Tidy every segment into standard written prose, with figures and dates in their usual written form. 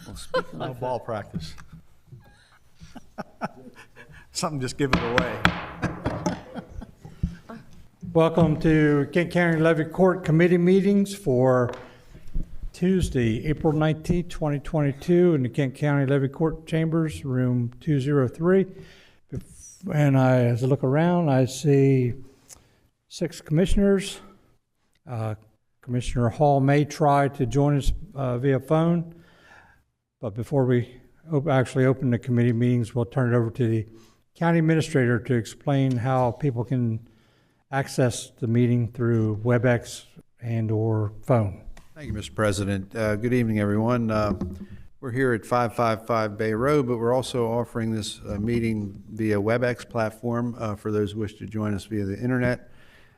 Well, speaking No of ball practice. Something just give it away. Welcome to Kent County Levy Court Committee meetings for Tuesday, April 19, 2022 in the Kent County Levy Court Chambers, room 203. And as I look around, I see 6 commissioners. Commissioner Hall may try to join us via phone, but before we actually open the committee meetings, we'll turn it over to the county administrator to explain how people can access the meeting through WebEx and or phone. Thank you, Mr. President. Good evening, everyone. We're here at 555 Bay Road, but we're also offering this meeting via WebEx platform for those who wish to join us via the internet.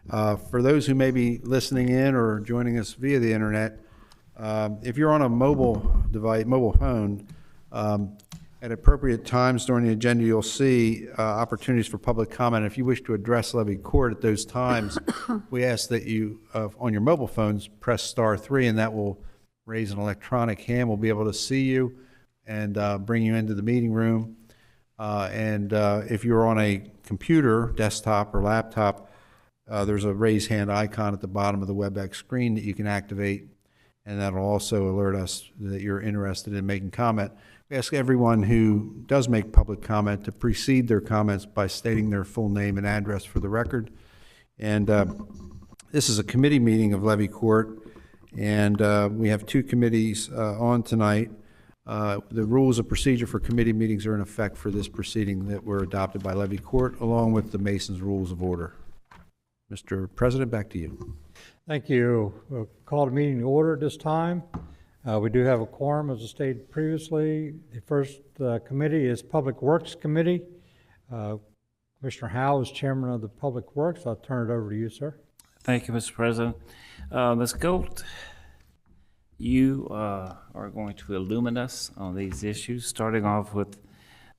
For those who may be listening in or joining us via the internet, if you're on a mobile device, mobile phone, at appropriate times during the agenda, you'll see opportunities for public comment. If you wish to address Levy Court at those times, we ask that you, on your mobile phones, press *3, and that will raise an electronic hand. We'll be able to see you and bring you into the meeting room. If you're on a computer, desktop, or laptop, there's a raise hand icon at the bottom of the WebEx screen that you can activate, and that'll also alert us that you're interested in making comment. We ask everyone who does make public comment to precede their comments by stating their full name and address for the record. And this is a committee meeting of Levy Court, and we have 2 committees on tonight. The rules of procedure for committee meetings are in effect for this proceeding that were adopted by Levy Court, along with the Mason's Rules of Order. Mr. President, back to you. Thank you. We'll call the meeting to order at this time. We do have a quorum, as I stated previously. The first committee is Public Works Committee. Commissioner Howe is chairman of the Public Works. I'll turn it over to you, sir. Thank you, Mr. President. Ms. Gold, you are going to illumine us on these issues, starting off with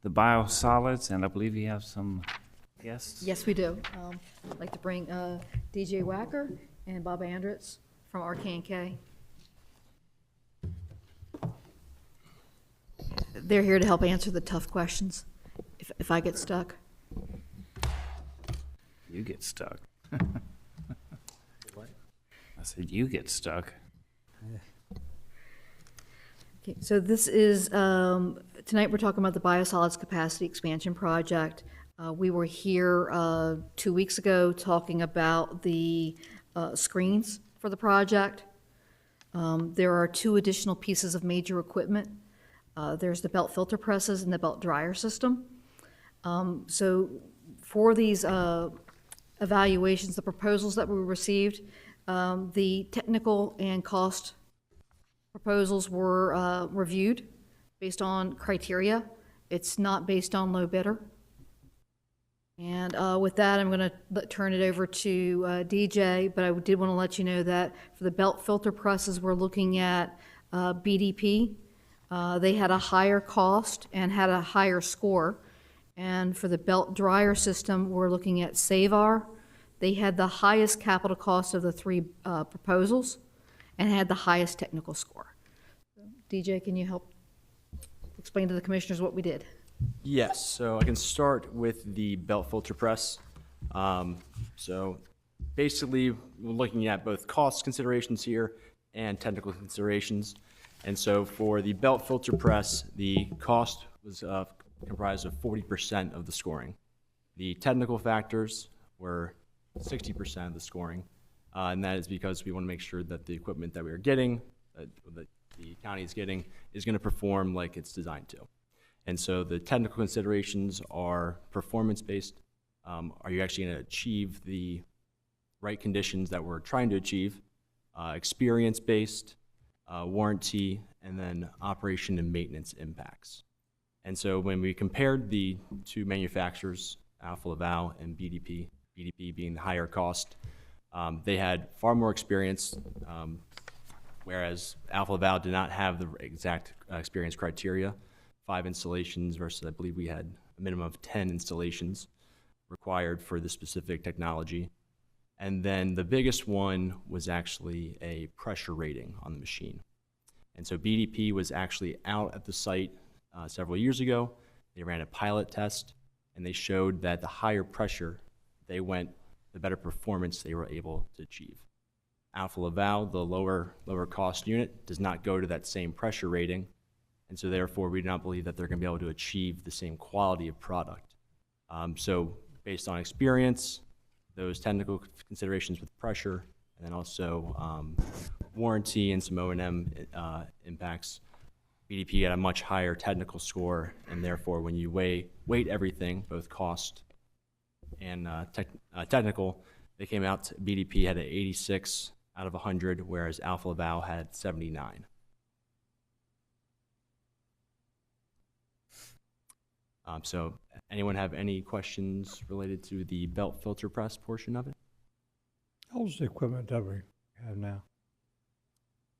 the biosolids, and I believe you have some guests. Yes, we do. I'd like to bring DJ Wacker and Bob Andritz from RK&K. They're here to help answer the tough questions if I get stuck. You get stuck. I said you get stuck. Okay, so this is, tonight we're talking about the biosolids capacity expansion project. We were here 2 weeks ago talking about the screens for the project. There are 2 additional pieces of major equipment. There's the belt filter presses and the belt dryer system. So for these evaluations, the proposals that we received, the technical and cost proposals were reviewed based on criteria. It's not based on low bidder. And with that, I'm going to turn it over to DJ, but I did want to let you know that for the belt filter presses, we're looking at BDP. They had a higher cost and had a higher score. And for the belt dryer system, we're looking at Savar. They had the highest capital cost of the 3 proposals and had the highest technical score. DJ, can you help explain to the commissioners what we did? Yes, so I can start with the belt filter press. So basically, we're looking at both cost considerations here and technical considerations. And so for the belt filter press, the cost was comprised of 40% of the scoring. The technical factors were 60% of the scoring, and that is because we want to make sure that the equipment that we are getting, that the county is getting, is going to perform like it's designed to. And so the technical considerations are performance-based. Are you actually going to achieve the right conditions that we're trying to achieve? Experience-based, warranty, and then operation and maintenance impacts. And so when we compared the 2 manufacturers, Alfa Laval and BDP, BDP being the higher cost, they had far more experience, whereas Alfa Laval did not have the exact experience criteria. 5 installations versus I believe we had a minimum of 10 installations required for the specific technology. And then the biggest one was actually a pressure rating on the machine. And so BDP was actually out at the site several years ago. They ran a pilot test, and they showed that the higher pressure they went, the better performance they were able to achieve. Alpha Laval, the lower cost unit, does not go to that same pressure rating, and so therefore we do not believe that they're going to be able to achieve the same quality of product. So based on experience, those technical considerations with pressure, and then also warranty and some O&M impacts, BDP had a much higher technical score, and therefore when you weight everything, both cost and technical, they came out, BDP had an 86 out of 100, whereas Alpha Laval had 79. So anyone have any questions related to the belt filter press portion of it? How old's the equipment that we have now?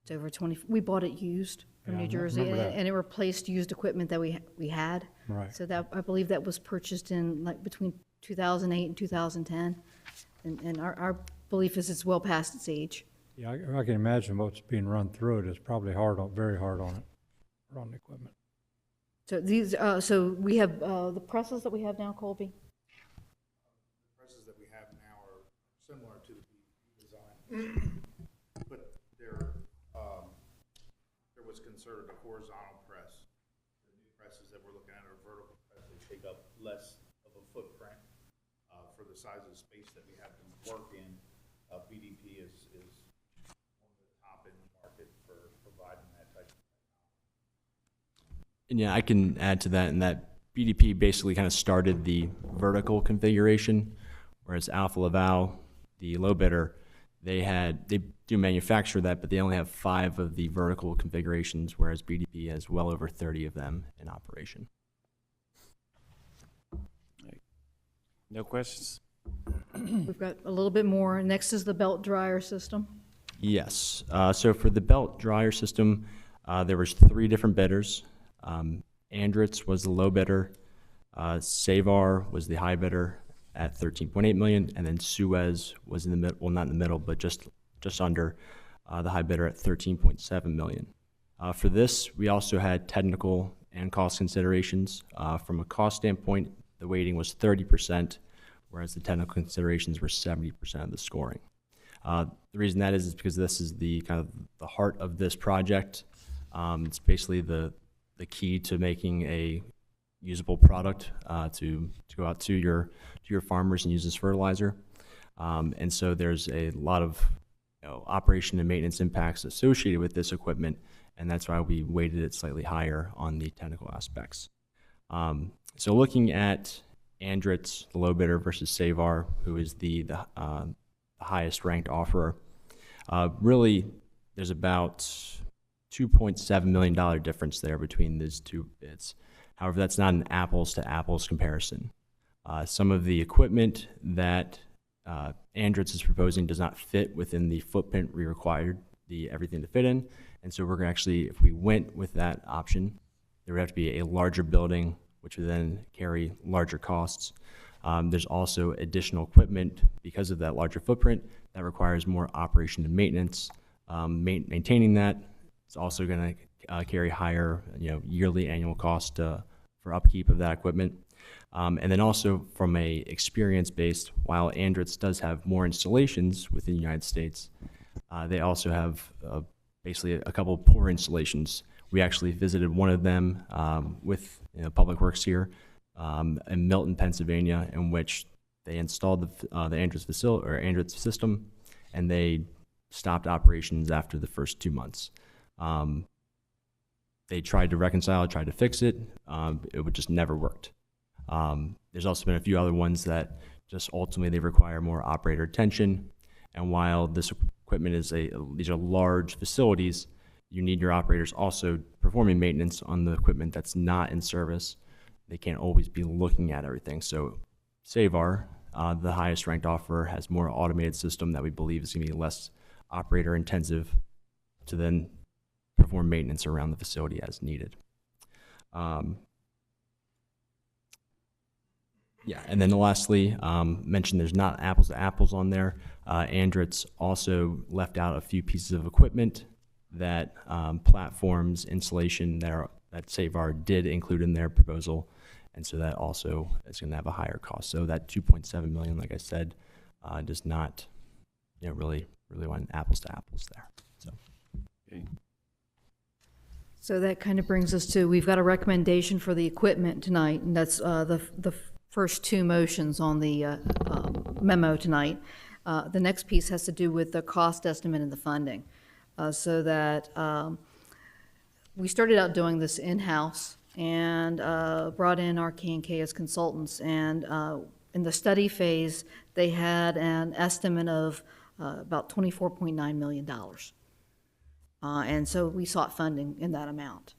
It's over 20, we bought it used from Yeah, I New Jersey, remember that. and it replaced used equipment that we had. Right. So that, I believe that was purchased in like between 2008 and 2010. And our belief is it's well past its age. Yeah, I can imagine what's being run through it is probably very hard on it, on the equipment. So these, so we have the presses that we have now, Colby? Presses that we have now are similar to the design, but there was considered a horizontal press. The new presses that we're looking at are vertical press. They take up less of a footprint for the size of the space that we have to work in. BDP is one of the top in the market for providing that type of. And yeah, I can add to that, in that BDP basically kind of started the vertical configuration, whereas Alpha Laval, the low bidder, they do manufacture that, but they only have 5 of the vertical configurations, whereas BDP has well over 30 of them in operation. No questions? We've got a little bit more. Next is the belt dryer system. Yes. So for the belt dryer system, there was 3 different bidders. Andritz was the low bidder. Savar was the high bidder at $13.8 million, and then Suez was in the middle, well, not in the middle, but just under the high bidder at $13.7 million. For this, we also had technical and cost considerations. From a cost standpoint, the weighting was 30%, whereas the technical considerations were 70% of the scoring. The reason that is because this is the kind of the heart of this project. It's basically the key to making a usable product to go out to your farmers and use as fertilizer. And so there's a lot of operation and maintenance impacts associated with this equipment, and that's why we weighted it slightly higher on the technical aspects. So looking at Andritz, the low bidder, versus Savar, who is the highest ranked offerer, really there's about $2.7 million difference there between these two bids. However, that's not an apples to apples comparison. Some of the equipment that Andritz is proposing does not fit within the footprint we required everything to fit in. And so we're going to actually, if we went with that option, there would have to be a larger building, which would then carry larger costs. There's also additional equipment because of that larger footprint that requires more operation and maintenance. Maintaining that, it's also going to carry higher, yearly annual cost for upkeep of that equipment. And then also from a experience based, while Andritz does have more installations within the United States, they also have basically a couple of poor installations. We actually visited one of them with Public Works here in Milton, Pennsylvania, in which they installed the Andritz facility or Andritz system, and they stopped operations after the first 2 months. They tried to reconcile, tried to fix it. It would just never worked. There's also been a few other ones that just ultimately they require more operator attention. And while this equipment these are large facilities, you need your operators also performing maintenance on the equipment that's not in service. They can't always be looking at everything. So Savar, the highest ranked offerer, has more automated system that we believe is going to be less operator intensive to then perform maintenance around the facility as needed. Yeah, and then lastly, mentioned there's not apples to apples on there. Andritz also left out a few pieces of equipment that platforms, installation that Savar did include in their proposal, and so that also is going to have a higher cost. So that 2.7 million, like I said, does not, really want apples to apples there. So. Okay. So that kind of brings us to, we've got a recommendation for the equipment tonight, and that's the first two motions on the memo tonight. The next piece has to do with the cost estimate and the funding. So that we started out doing this in-house and brought in our K&K as consultants. And in the study phase, they had an estimate of about $24.9 million. And so we sought funding in that amount.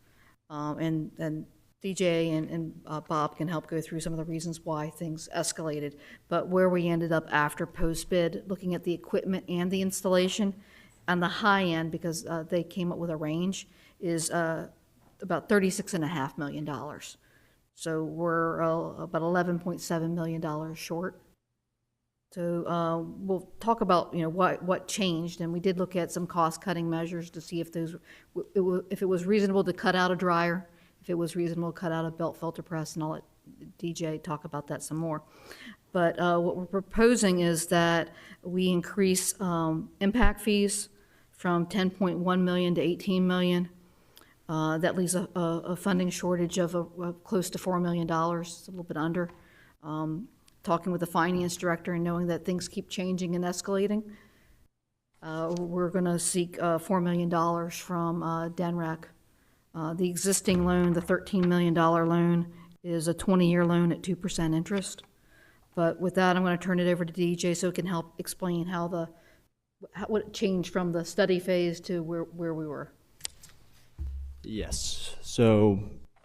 And DJ and Bob can help go through some of the reasons why things escalated. But where we ended up after post-bid, looking at the equipment and the installation, on the high end, because they came up with a range, is about $36.5 million. So we're about $11.7 million short. So we'll talk about what changed, and we did look at some cost-cutting measures to see if it was reasonable to cut out a dryer, if it was reasonable to cut out a belt filter press, and I'll let DJ talk about that some more. But what we're proposing is that we increase impact fees from 10.1 million to 18 million. That leaves a funding shortage of close to $4 million, it's a little bit under. Talking with the finance director and knowing that things keep changing and escalating, we're going to seek $4 million from DENREC. The existing loan, the $13 million loan, is a 20-year loan at 2% interest. But with that, I'm going to turn it over to DJ so it can help explain what changed from the study phase to where we were. Yes. So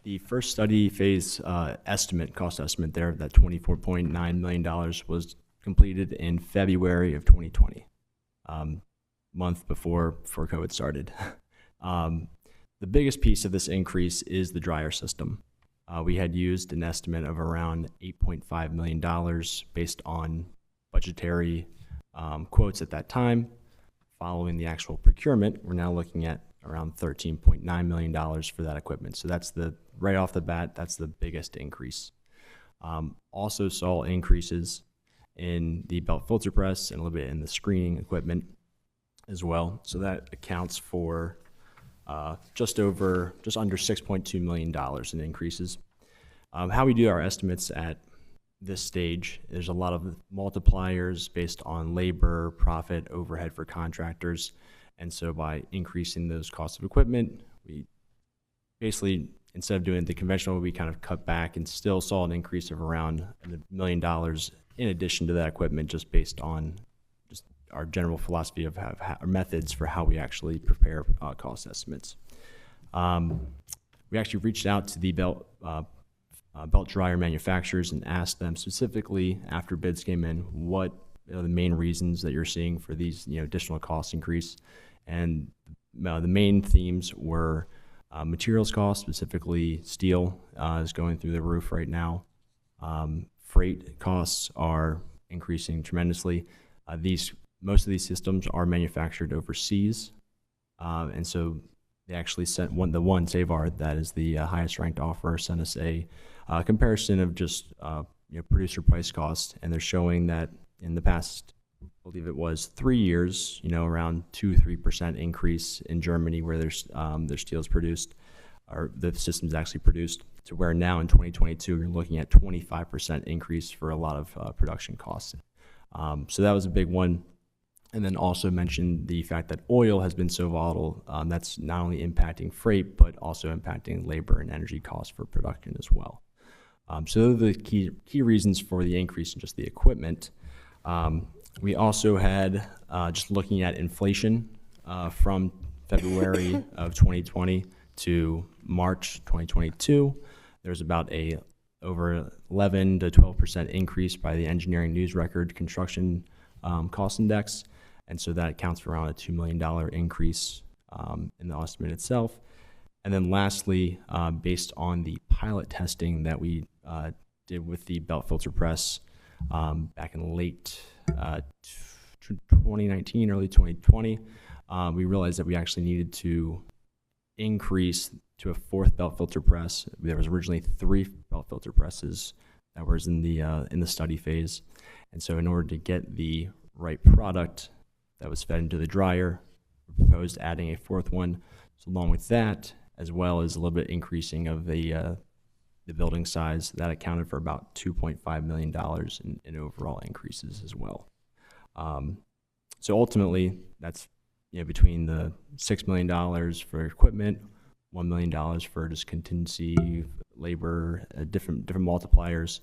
the first study phase cost estimate there, that $24.9 million was completed in February of 2020, month before COVID started. The biggest piece of this increase is the dryer system. We had used an estimate of around $8.5 million based on budgetary quotes at that time. Following the actual procurement, we're now looking at around $13.9 million for that equipment. So that's right off the bat, that's the biggest increase. Also saw increases in the belt filter press and a little bit in the screening equipment as well. So that accounts for just under $6.2 million in increases. How we do our estimates at this stage, there's a lot of multipliers based on labor, profit, overhead for contractors. And so by increasing those costs of equipment, we basically, instead of doing the conventional, we kind of cut back and still saw an increase of around $1 million in addition to that equipment, just based on just our general philosophy of our methods for how we actually prepare cost estimates. We actually reached out to the belt dryer manufacturers and asked them specifically after bids came in, what are the main reasons that you're seeing for these additional cost increase. And the main themes were materials cost, specifically steel is going through the roof right now. Freight costs are increasing tremendously. Most of these systems are manufactured overseas, and so they actually sent one Savar, that is the highest ranked offer, sent us a comparison of just producer price cost, and they're showing that in the past, I believe it was 3 years, around 2-3% increase in Germany where their steel is produced, or the system's actually produced, to where now in 2022 you're looking at 25% increase for a lot of production costs. So that was a big one. And then also mentioned the fact that oil has been so volatile. That's not only impacting freight, but also impacting labor and energy costs for production as well. So those are the key reasons for the increase in just the equipment. We also had, just looking at inflation from February of 2020 to March 2022, there's about a over 11 to 12% increase by the Engineering News Record Construction Cost Index. And so that accounts for around a $2 million increase in the estimate itself. And then lastly, based on the pilot testing that we did with the belt filter press back in late 2019, early 2020, we realized that we actually needed to increase to a 4th belt filter press. There was originally 3 belt filter presses that was in the study phase. And so in order to get the right product that was fed into the dryer, we proposed adding a 4th one. So along with that, as well as a little bit increasing of the building size, that accounted for about $2.5 million in overall increases as well. So ultimately, that's between the $6 million for equipment, $1 million for just contingency, labor, different multipliers,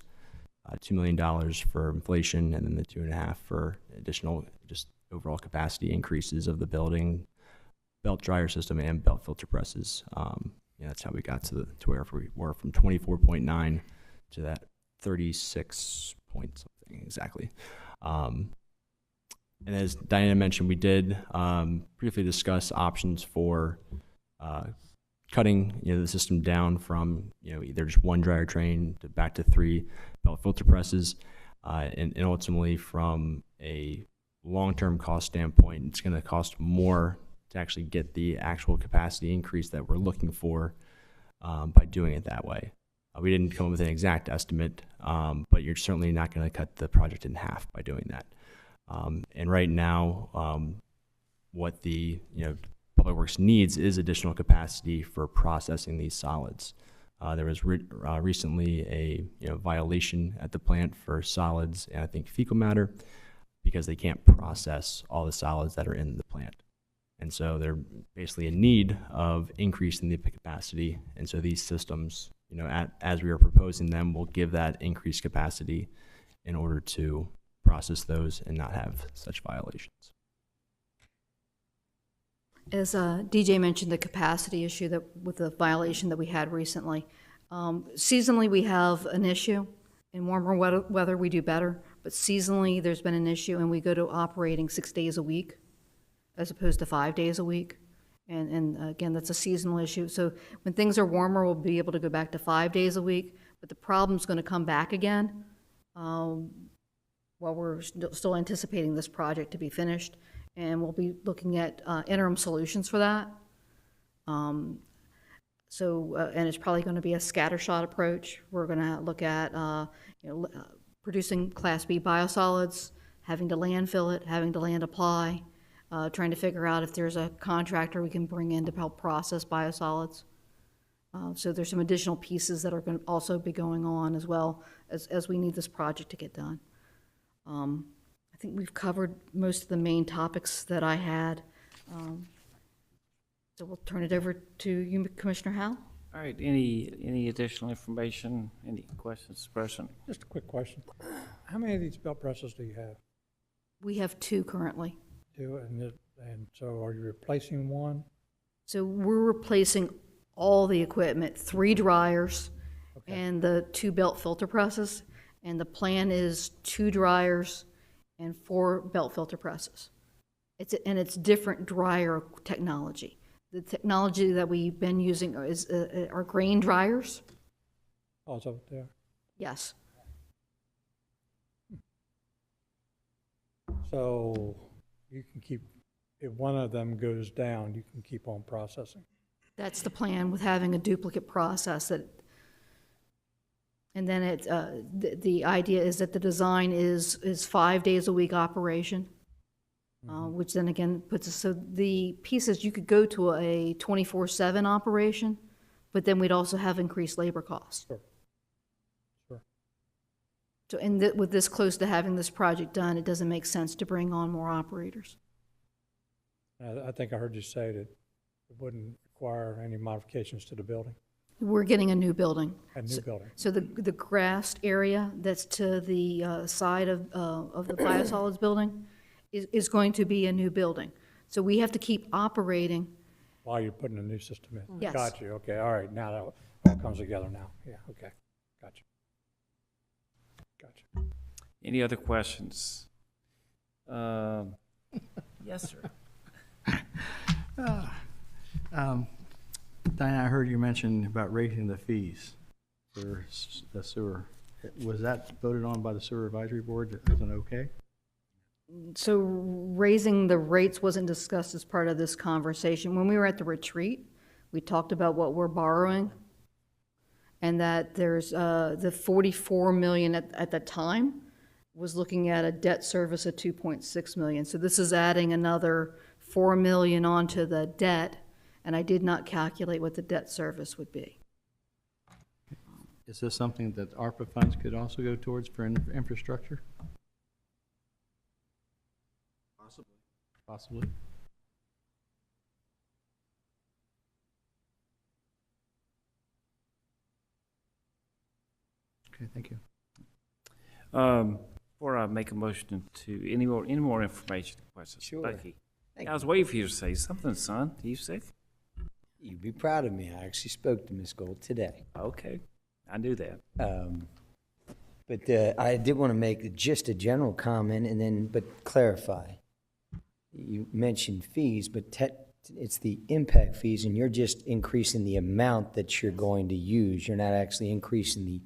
$2 million for inflation, and then the 2.5 for additional just overall capacity increases of the building, belt dryer system, and belt filter presses. That's how we got to where we were, from 24.9 to that 36 point something exactly. And as Diana mentioned, we did briefly discuss options for cutting the system down from either just 1 dryer train to back to 3 belt filter presses, and ultimately from a long-term cost standpoint, it's going to cost more to actually get the actual capacity increase that we're looking for by doing it that way. We didn't come up with an exact estimate, but you're certainly not going to cut the project in half by doing that. And right now, what the Public Works needs is additional capacity for processing these solids. There was recently a violation at the plant for solids and I think fecal matter, because they can't process all the solids that are in the plant. And so they're basically in need of increasing the capacity. And so these systems, as we are proposing them, will give that increased capacity in order to process those and not have such violations. As DJ mentioned, the capacity issue with the violation that we had recently. Seasonally, we have an issue. In warmer weather, we do better. But seasonally, there's been an issue, and we go to operating 6 days a week as opposed to 5 days a week. And again, that's a seasonal issue. So when things are warmer, we'll be able to go back to 5 days a week. But the problem's going to come back again while we're still anticipating this project to be finished. And we'll be looking at interim solutions for that. And it's probably going to be a scattershot approach. We're going to look at producing Class B biosolids, having to landfill it, having to land apply, trying to figure out if there's a contractor we can bring in to help process biosolids. So there's some additional pieces that are going to also be going on as well as we need this project to get done. I think we've covered most of the main topics that I had. So we'll turn it over to you, Commissioner Howell. All right, any additional information, any questions, President? Just a quick question. How many of these belt presses do you have? We have 2 currently. 2, and so are you replacing one? So we're replacing all the equipment, 3 dryers and the 2 belt filter presses. And the plan is 2 dryers and 4 belt filter presses. It's different dryer technology. The technology that we've been using is our grain dryers. Oh, it's up there. Yes. So you can keep, if one of them goes down, you can keep on processing. That's the plan with having a duplicate process. And then the idea is that the design is 5 days a week operation, which then again puts us, so the pieces, you could go to a 24/7 operation, but then we'd also have increased labor costs. Sure. Sure. So, with this close to having this project done, it doesn't make sense to bring on more operators. I think I heard you say that it wouldn't require any modifications to the building. We're getting a new building. A new building. So the grassed area that's to the side of the biosolids building is going to be a new building. So we have to keep operating. While you're putting a new system in? Yes. Got you, okay, all right, now that all comes together now, yeah, okay, gotcha. Gotcha. Any other questions? Yes, sir. Diana, I heard you mention about raising the fees for the sewer. Was that voted on by the Sewer Advisory Board as an okay? So raising the rates wasn't discussed as part of this conversation. When we were at the retreat, we talked about what we're borrowing, and that there's the 44 million at the time was looking at a debt service of 2.6 million. So this is adding another 4 million onto the debt, and I did not calculate what the debt service would be. Is this something that ARPA funds could also go towards for infrastructure? Possibly. Okay, thank you. Before I make a motion to, any more information, questions? Sure. Becky? Thank I was waiting for you to say something, son. Are you sick? You'd be proud of me. I actually spoke to Ms. Gold today. Okay, I knew that. But I did want to make just a general comment and then, but clarify. You mentioned fees, but it's the impact fees, and you're just increasing the amount that you're going to use. You're not actually increasing the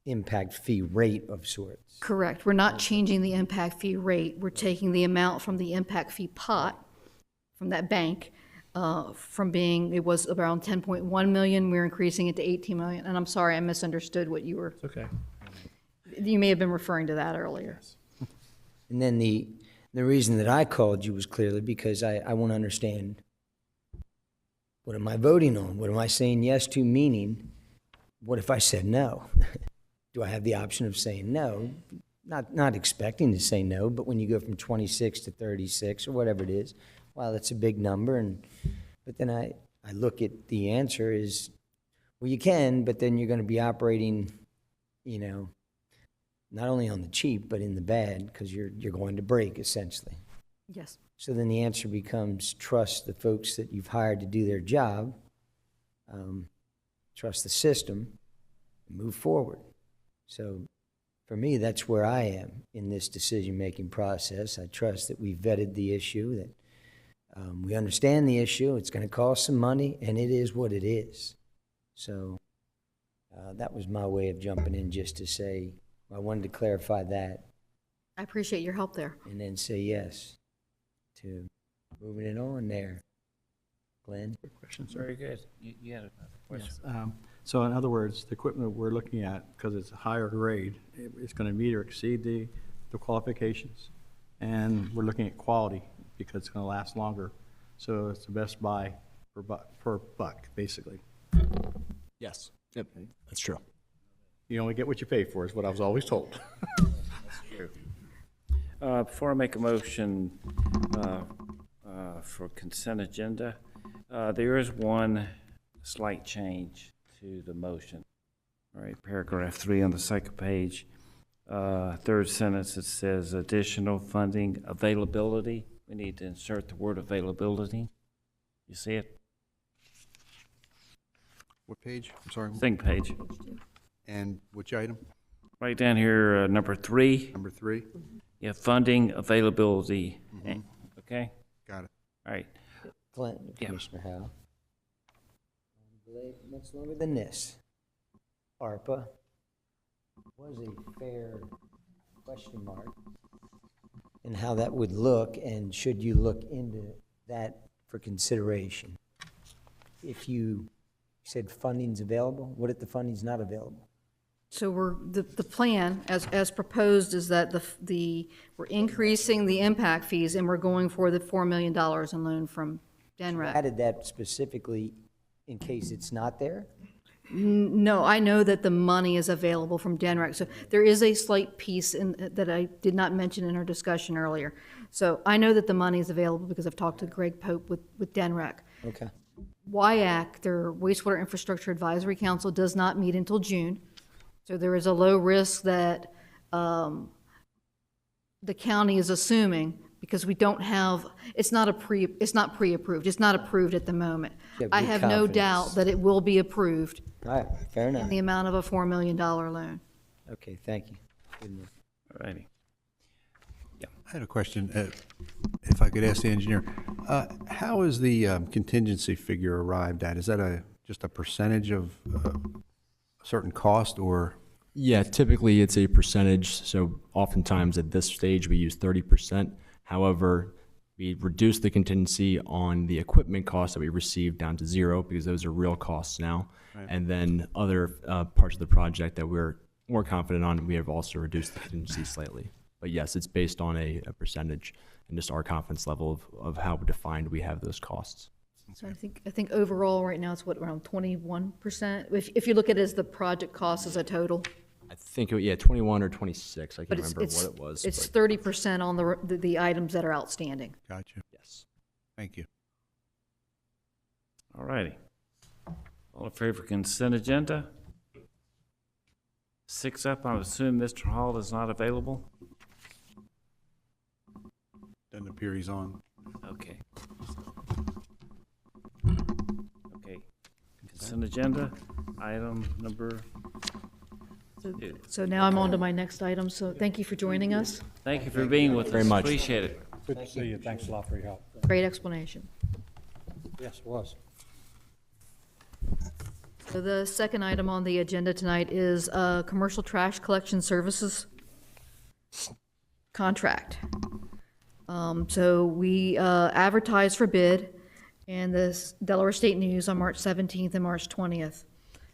impact fee rate of sorts. Correct. We're not changing the impact fee rate. We're taking the amount from the impact fee pot, from that bank, from being, it was around 10.1 million, we're increasing it to 18 million. And I'm sorry, I misunderstood what you were, It's okay. you may have been referring to that earlier. And then the reason that I called you was clearly because I want to understand, what am I voting on? What am I saying yes to? Meaning, what if I said no? Do I have the option of saying no? Not expecting to say no, but when you go from 26 to 36 or whatever it is, wow, that's a big number. But then I look at the answer is, well, you can, but then you're going to be operating, not only on the cheap, but in the bad, because you're going to break, essentially. Yes. So then the answer becomes trust the folks that you've hired to do their job, trust the system, and move forward. So for me, that's where I am in this decision-making process. I trust that we vetted the issue, that we understand the issue. It's going to cost some money, and it is what it is. So that was my way of jumping in, just to say, I wanted to clarify that I appreciate your help there. and then say yes to moving it on there. Glenn? Quick question, sir. Very good. You had another question? Yes. So in other words, the equipment we're looking at, because it's a higher grade, it's going to meet or exceed the qualifications. And we're looking at quality because it's going to last longer. So it's the best buy per buck, basically. Yes, yep, that's true. You only get what you pay for, is what I was always told. Before I make a motion for consent agenda, there is one slight change to the motion. All right, paragraph 3 on the second page, third sentence, it says additional funding availability. We need to insert the word availability. You see it? What page? I'm sorry. Second page. And which item? Right down here, number 3. Number 3? Yeah, funding availability. Okay? Got it. All right. Glenn, Yeah. Commissioner Howe. Delay much longer than this. ARPA was a fair question mark, and how that would look, and should you look into that for consideration? If you said funding's available, what if the funding's not available? So the plan, as proposed, is that we're increasing the impact fees, and we're going for the $4 million in loan from DENREC. Added that specifically in case it's not there? No, I know that the money is available from DENREC. So there is a slight piece that I did not mention in our discussion earlier. So I know that the money is available because I've talked to Greg Pope with DENREC. Okay. WIAC, their Wastewater Infrastructure Advisory Council, does not meet until June. So there is a low risk that the county is assuming, because we don't have, it's not pre-approved. It's not approved at the moment. Yeah, I good have no confidence. doubt that it will be approved All right, fair enough. in the amount of a $4 million loan. Okay, thank you. Good enough. All righty. I had a question, if I could ask the engineer. How is the contingency figure arrived at? Is that just a percentage of a certain cost, or? Yeah, typically it's a percentage, so oftentimes at this stage we use 30%. However, we reduced the contingency on the equipment costs that we received down to zero because those are real costs now. And then other parts of the project that we're more confident on, we have also reduced the contingency slightly. But yes, it's based on a percentage and just our confidence level of how defined we have those costs. So I think overall, right now, it's what, around 21%? If you look at it as the project cost as a total. I think, 21 or 26, I But can't remember what it was. It's but 30% on the items that are outstanding. Gotcha. yes. Thank you. All righty. All in favor of consent agenda? 6 up, I assume Mr. Hall is not available? Doesn't appear he's on. Okay. Okay. Consent agenda, item number 2. So now I'm on to my next item, so thank you for joining us. Thank you for being with us. Very much. Appreciate it. Good to see you. Thanks a lot for your help. Great explanation. Yes, it was. So the second item on the agenda tonight is commercial trash collection services contract. So we advertised for bid in the Delaware State News on March 17th and March 20th.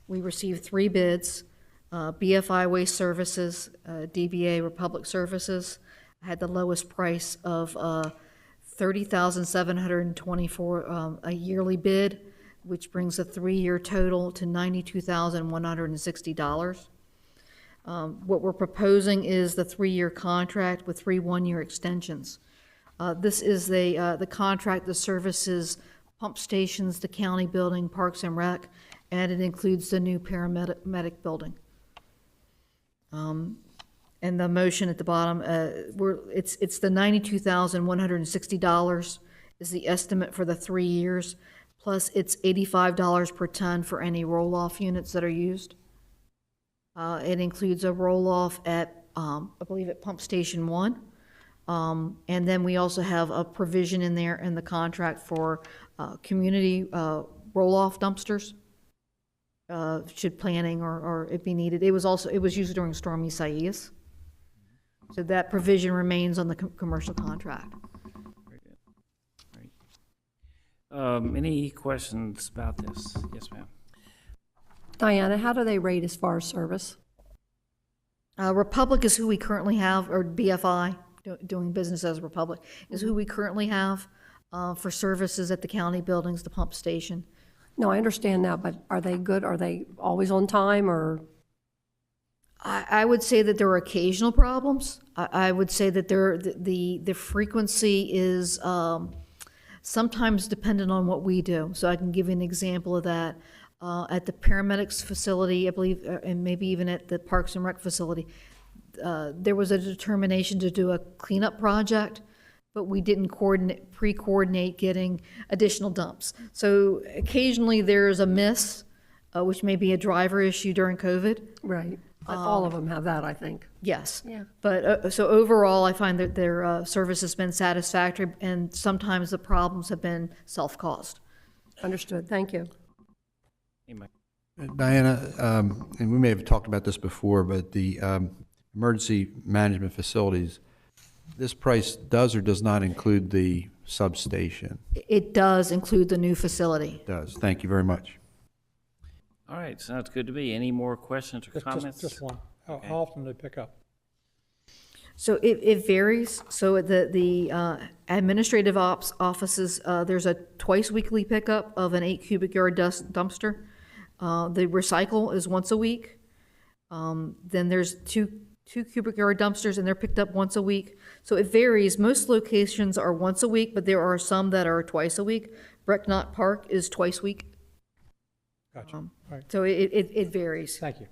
We received 3 bids. BFI Waste Services, DBA Republic Services had the lowest price of $30,724 a yearly bid, which brings the 3-year total to $92,160. What we're proposing is the 3-year contract with 3 1-year extensions. This is the contract that services pump stations, the county building, Parks and Rec, and it includes the new paramedic building. And the motion at the bottom, it's the $92,160 is the estimate for the 3 years, plus it's $85 per ton for any roll-off units that are used. It includes a roll-off at, I believe at Pump Station 1. And then we also have a provision in there in the contract for community roll-off dumpsters. Should planning or it be needed. It was used during Storm Isaias. So that provision remains on the commercial contract. Very good. Great. Any questions about this? Yes, ma'am. Diana, how do they rate as far as service? Republic is who we currently have, or BFI, doing business as Republic, is who we currently have for services at the county buildings, the pump station. No, I understand that, but are they good? Are they always on time, or? I would say that there are occasional problems. I would say that the frequency is sometimes dependent on what we do. So I can give you an example of that. At the paramedics facility, I believe, and maybe even at the Parks and Rec facility, there was a determination to do a cleanup project, but we didn't pre-coordinate getting additional dumps. So occasionally there's a miss, which may be a driver issue during COVID. Right, but all of them have that, I think. Yes. Yeah. But so overall, I find that their service has been satisfactory, and sometimes the problems have been self-caused. Understood, thank you. Diana, and we may have talked about this before, but the emergency management facilities, this price does or does not include the substation? It does include the new facility. It does. Thank you very much. All right, sounds good to me. Any more questions or comments? Just one. How Okay. often do they pick up? So it varies. So at the administrative ops offices, there's a twice weekly pickup of an 8 cubic yard dumpster. The recycle is once a week. Then there's two cubic yard dumpsters, and they're picked up once a week. So it varies. Most locations are once a week, but there are some that are twice a week. Brecknott Park is twice a week. Gotcha. All right. So it varies. Thank you.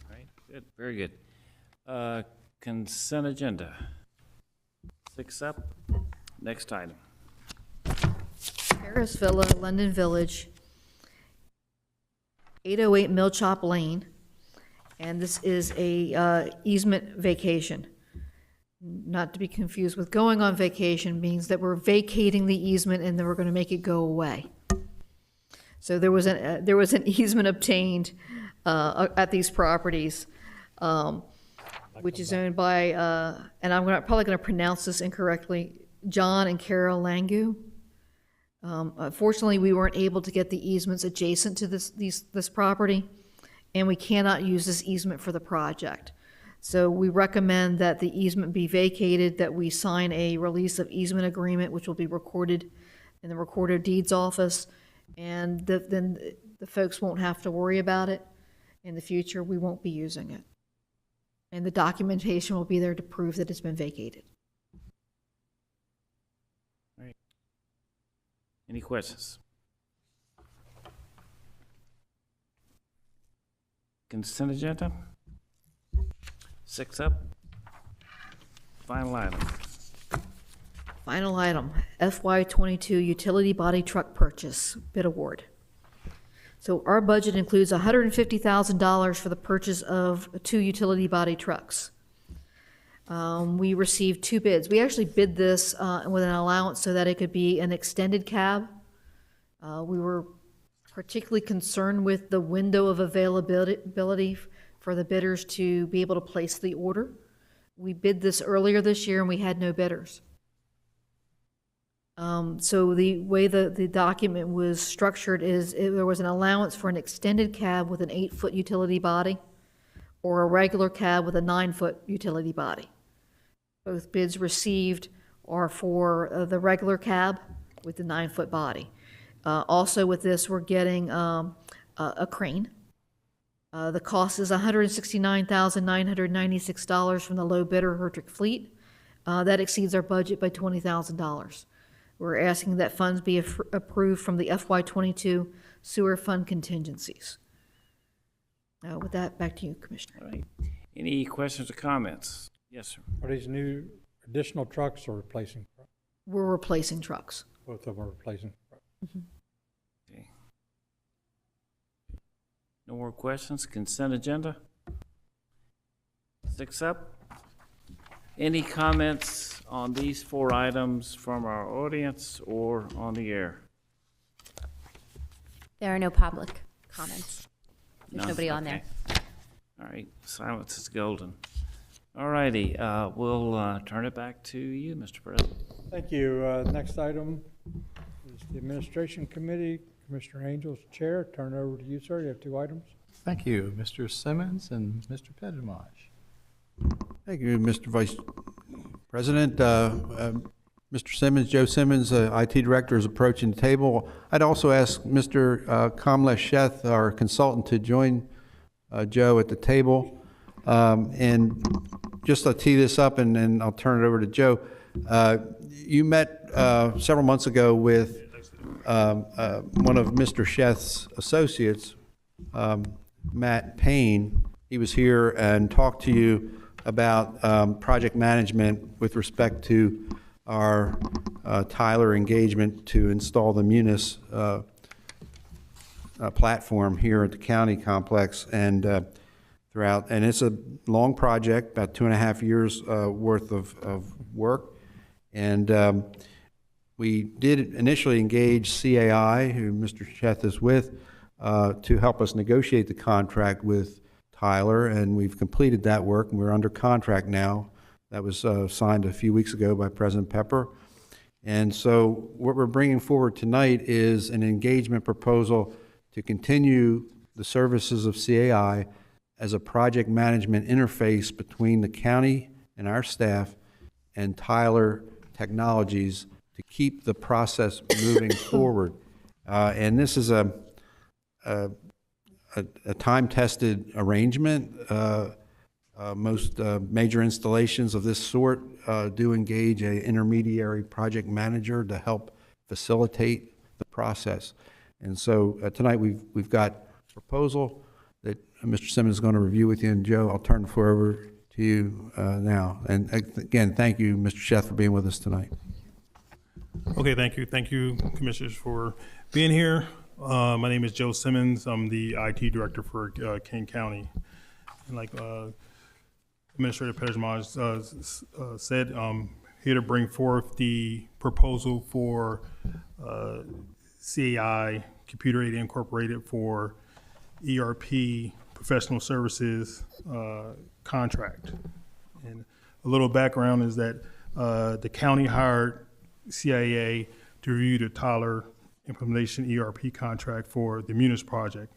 All right, good, very good. Consent agenda. 6 up. Next item. Paris Villa, London Village, 808 Mill Chop Lane, and this is a easement vacation. Not to be confused with going on vacation means that we're vacating the easement and then we're going to make it go away. So there was an easement obtained at these properties. which is owned by, and probably going to pronounce this incorrectly, John and Carol Langu. Unfortunately, we weren't able to get the easements adjacent to this property, and we cannot use this easement for the project. So we recommend that the easement be vacated, that we sign a release of easement agreement, which will be recorded in the Recorder of Deeds office, and then the folks won't have to worry about it. In the future, we won't be using it. And the documentation will be there to prove that it's been vacated. Any questions? Consent agenda? 6 up. Final item. Final item, FY22 utility body truck purchase bid award. So our budget includes $150,000 for the purchase of 2 utility body trucks. We received 2 bids. We actually bid this with an allowance so that it could be an extended cab. We were particularly concerned with the window of availability for the bidders to be able to place the order. We bid this earlier this year and we had no bidders. So the way the document was structured is there was an allowance for an extended cab with an 8-foot utility body or a regular cab with a 9-foot utility body. Both bids received are for the regular cab with the 9-foot body. Also with this, we're getting a crane. The cost is $169,996 from the low bidder, Hertrick Fleet. That exceeds our budget by $20,000. We're asking that funds be approved from the FY22 sewer fund contingencies. With that, back to you, Commissioner. All right. Any questions or comments? Yes, sir. Are these new additional trucks or replacing trucks? We're replacing trucks. Both of them are replacing trucks. Okay. No more questions? Consent agenda? 6 up. Any comments on these 4 items from our audience or on the air? There are no public comments. There's None? nobody on there. Okay. All right, silence is golden. All righty, we'll turn it back to you, Mr. President. Thank you. Next item is the Administration Committee. Commissioner Angel's chair. Turn it over to you, sir. You have 2 items. Thank you, Mr. Simmons and Mr. Pedimaj. Thank you, Mr. Vice President. Mr. Simmons, Joe Simmons, IT Director, is approaching the table. I'd also ask Mr. Kamlesh Sheth, our consultant, to join Joe at the table. And just to tee this up, and then I'll turn it over to Joe. You met several months ago with one of Mr. Sheth's associates, Matt Payne. He was here and talked to you about project management with respect to our Tyler engagement to install the Munis platform here at the county complex and throughout. And it's a long project, about 2.5 years worth of work. And we did initially engage CAI, who Mr. Sheth is with, to help us negotiate the contract with Tyler, and we've completed that work, and we're under contract now. That was signed a few weeks ago by President Pepper. And so what we're bringing forward tonight is an engagement proposal to continue the services of CAI as a project management interface between the county and our staff and Tyler Technologies to keep the process moving forward. And this is a time-tested arrangement. Most major installations of this sort do engage an intermediary project manager to help facilitate the process. And so tonight we've got a proposal that Mr. Simmons is going to review with you. And Joe, I'll turn the floor over to you now. And again, thank you, Mr. Sheth, for being with us tonight. Okay, thank you. Thank you, Commissioners, for being here. My name is Joe Simmons. I'm the IT Director for King County. And like Administrator Pedimaj said, I'm here to bring forth the proposal for CAI, Computer Aided Incorporated, for ERP professional services contract. And a little background is that the county hired CIA to review the Tyler implementation ERP contract for the Munis project.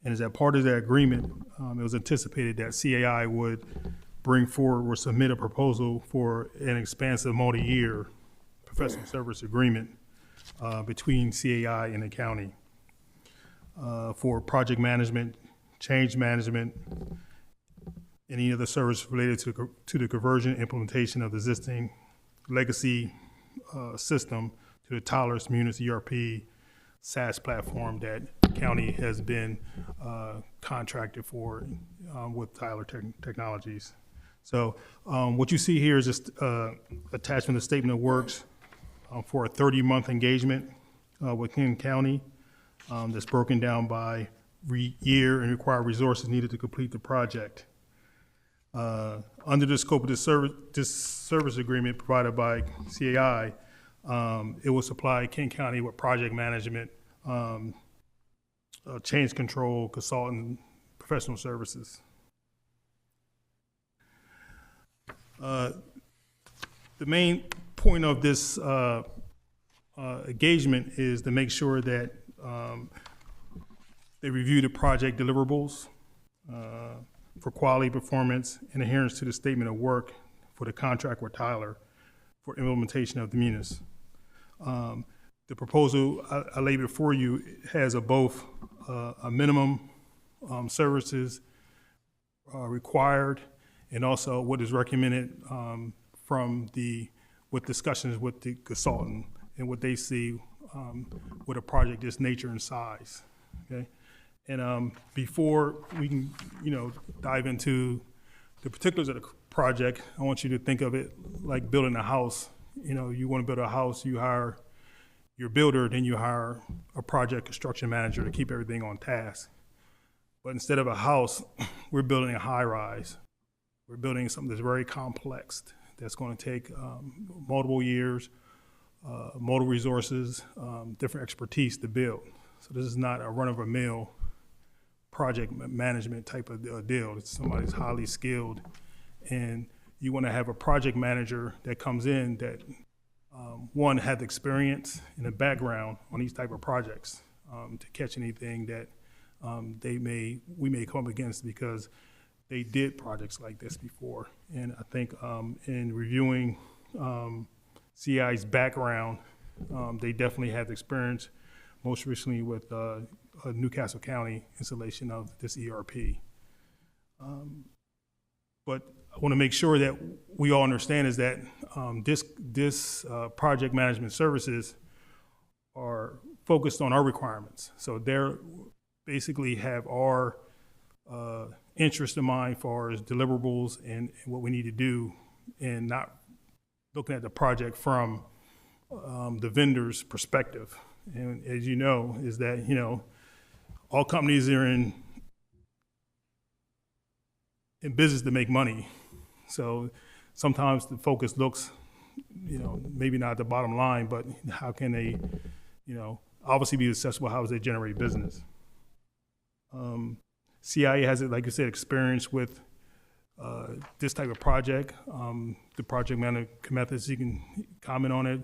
And as a part of that agreement, it was anticipated that CAI would bring forward or submit a proposal for an expansive multi-year professional service agreement between CAI and the county for project management, change management, any other service related to the conversion and implementation of the existing legacy system to the Tyler's Munis ERP SaaS platform that the county has been contracted for with Tyler Technologies. So what you see here is just attachment of statement of works for a 30-month engagement with King County that's broken down by year and required resources needed to complete the project. Under the scope of this service agreement provided by CAI, it will supply King County with project management, change control, consultant, professional services. The main point of this engagement is to make sure that they review the project deliverables for quality, performance, and adherence to the statement of work for the contract with Tyler for implementation of the Munis. The proposal I laid before you has both a minimum services required and also what is recommended with discussions with the consultant and what they see with a project this nature and size. Okay, and before we can dive into the particulars of the project, I want you to think of it like building a house. You want to build a house, you hire your builder, then you hire a project construction manager to keep everything on task. But instead of a house, we're building a high rise. We're building something that's very complex, that's going to take multiple years, multiple resources, different expertise to build. So this is not a run-of-the-mill project management type of deal. It's somebody who's highly skilled, and you want to have a project manager that comes in that one, had the experience and the background on these type of projects to catch anything that we may come up against because they did projects like this before. And I think in reviewing CI's background, they definitely have experience, most recently with Newcastle County installation of this ERP. But I want to make sure that we all understand is that this project management services are focused on our requirements. So they're basically have our interest in mind for as deliverables and what we need to do, and not looking at the project from the vendor's perspective. And as you know, is that all companies are in business to make money. So sometimes the focus looks, maybe not at the bottom line, but how can they, obviously be successful? How does they generate business? CIA has, like I said, experience with this type of project. The project management methods, you can comment on it,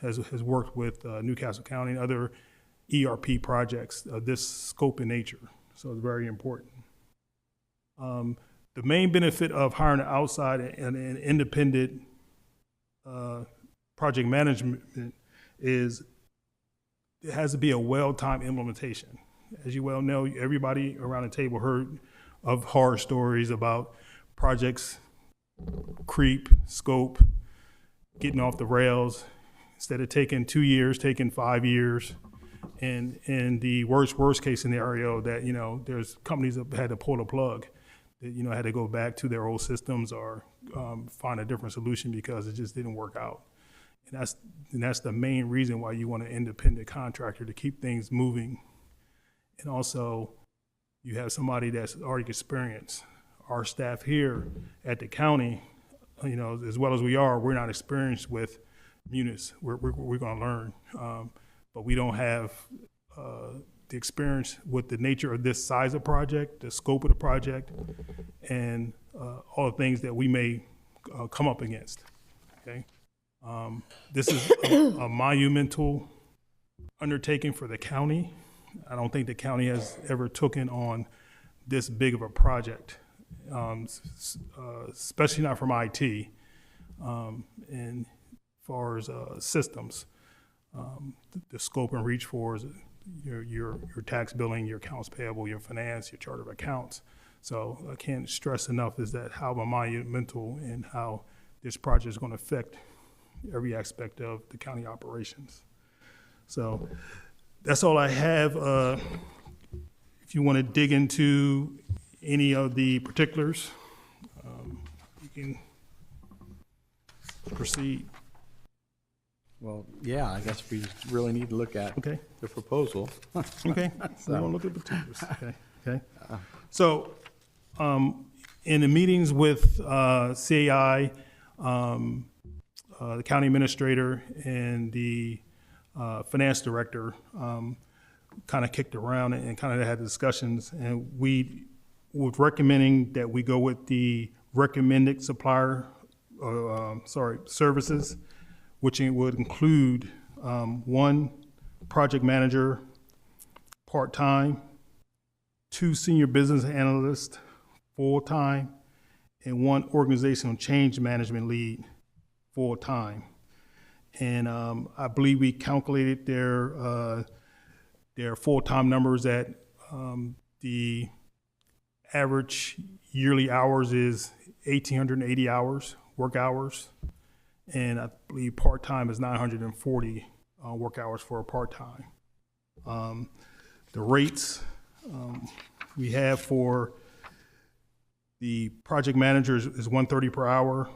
has worked with Newcastle County and other ERP projects of this scope and nature. So it's very important. The main benefit of hiring outside and an independent project management is it has to be a well-timed implementation. As you well know, everybody around the table heard of horror stories about projects creep, scope, getting off the rails. Instead of taking 2 years, taking 5 years. And in the worst case scenario that, there's companies that had to pull the plug, that, had to go back to their old systems or find a different solution because it just didn't work out. And that's the main reason why you want an independent contractor, to keep things moving. And also, you have somebody that's already experienced. Our staff here at the county, as well as we are, we're not experienced with Munis. We're going to learn, but we don't have the experience with the nature of this size of project, the scope of the project, and all the things that we may come up against. Okay, this is a monumental undertaking for the county. I don't think the county has ever taken on this big of a project, especially not from IT, and as far as systems. The scope and reach for is your tax billing, your accounts payable, your finance, your chart of accounts. So I can't stress enough is that how monumental and how this project is going to affect every aspect of the county operations. So that's all I have. If you want to dig into any of the particulars, you can proceed. Well, yeah, I guess we really need to look at Okay. the proposal. Okay, we want to look at particulars. Okay, okay. So, in the meetings with CAI, the county administrator and the finance director kind of kicked around and kind of had discussions, and we were recommending that we go with the recommended supplier, services, which would include one project manager part-time, 2 senior business analysts full-time, and 1 organizational change management lead full-time. And I believe we calculated their full-time numbers at the average yearly hours is 1,880 hours, work hours. And I believe part-time is 940 work hours for a part-time. The rates we have for the project manager is $130 per hour.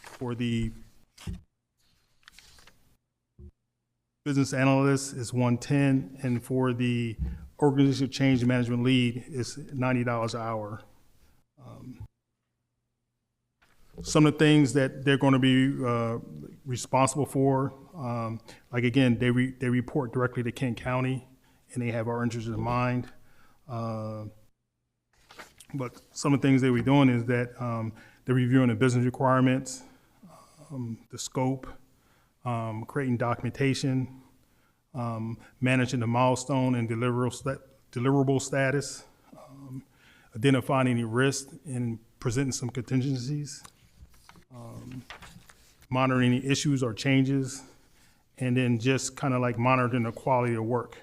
For the business analyst is $110, and for the organizational change management lead is $90 an hour. Some of the things that they're going to be responsible for, like again, they report directly to Kent County, and they have our interests in mind. But some of the things that we're doing is that they're reviewing the business requirements, the scope, creating documentation, managing the milestone and deliverable status, identifying any risks and presenting some contingencies, monitoring any issues or changes, and then just kind of like monitoring the quality of work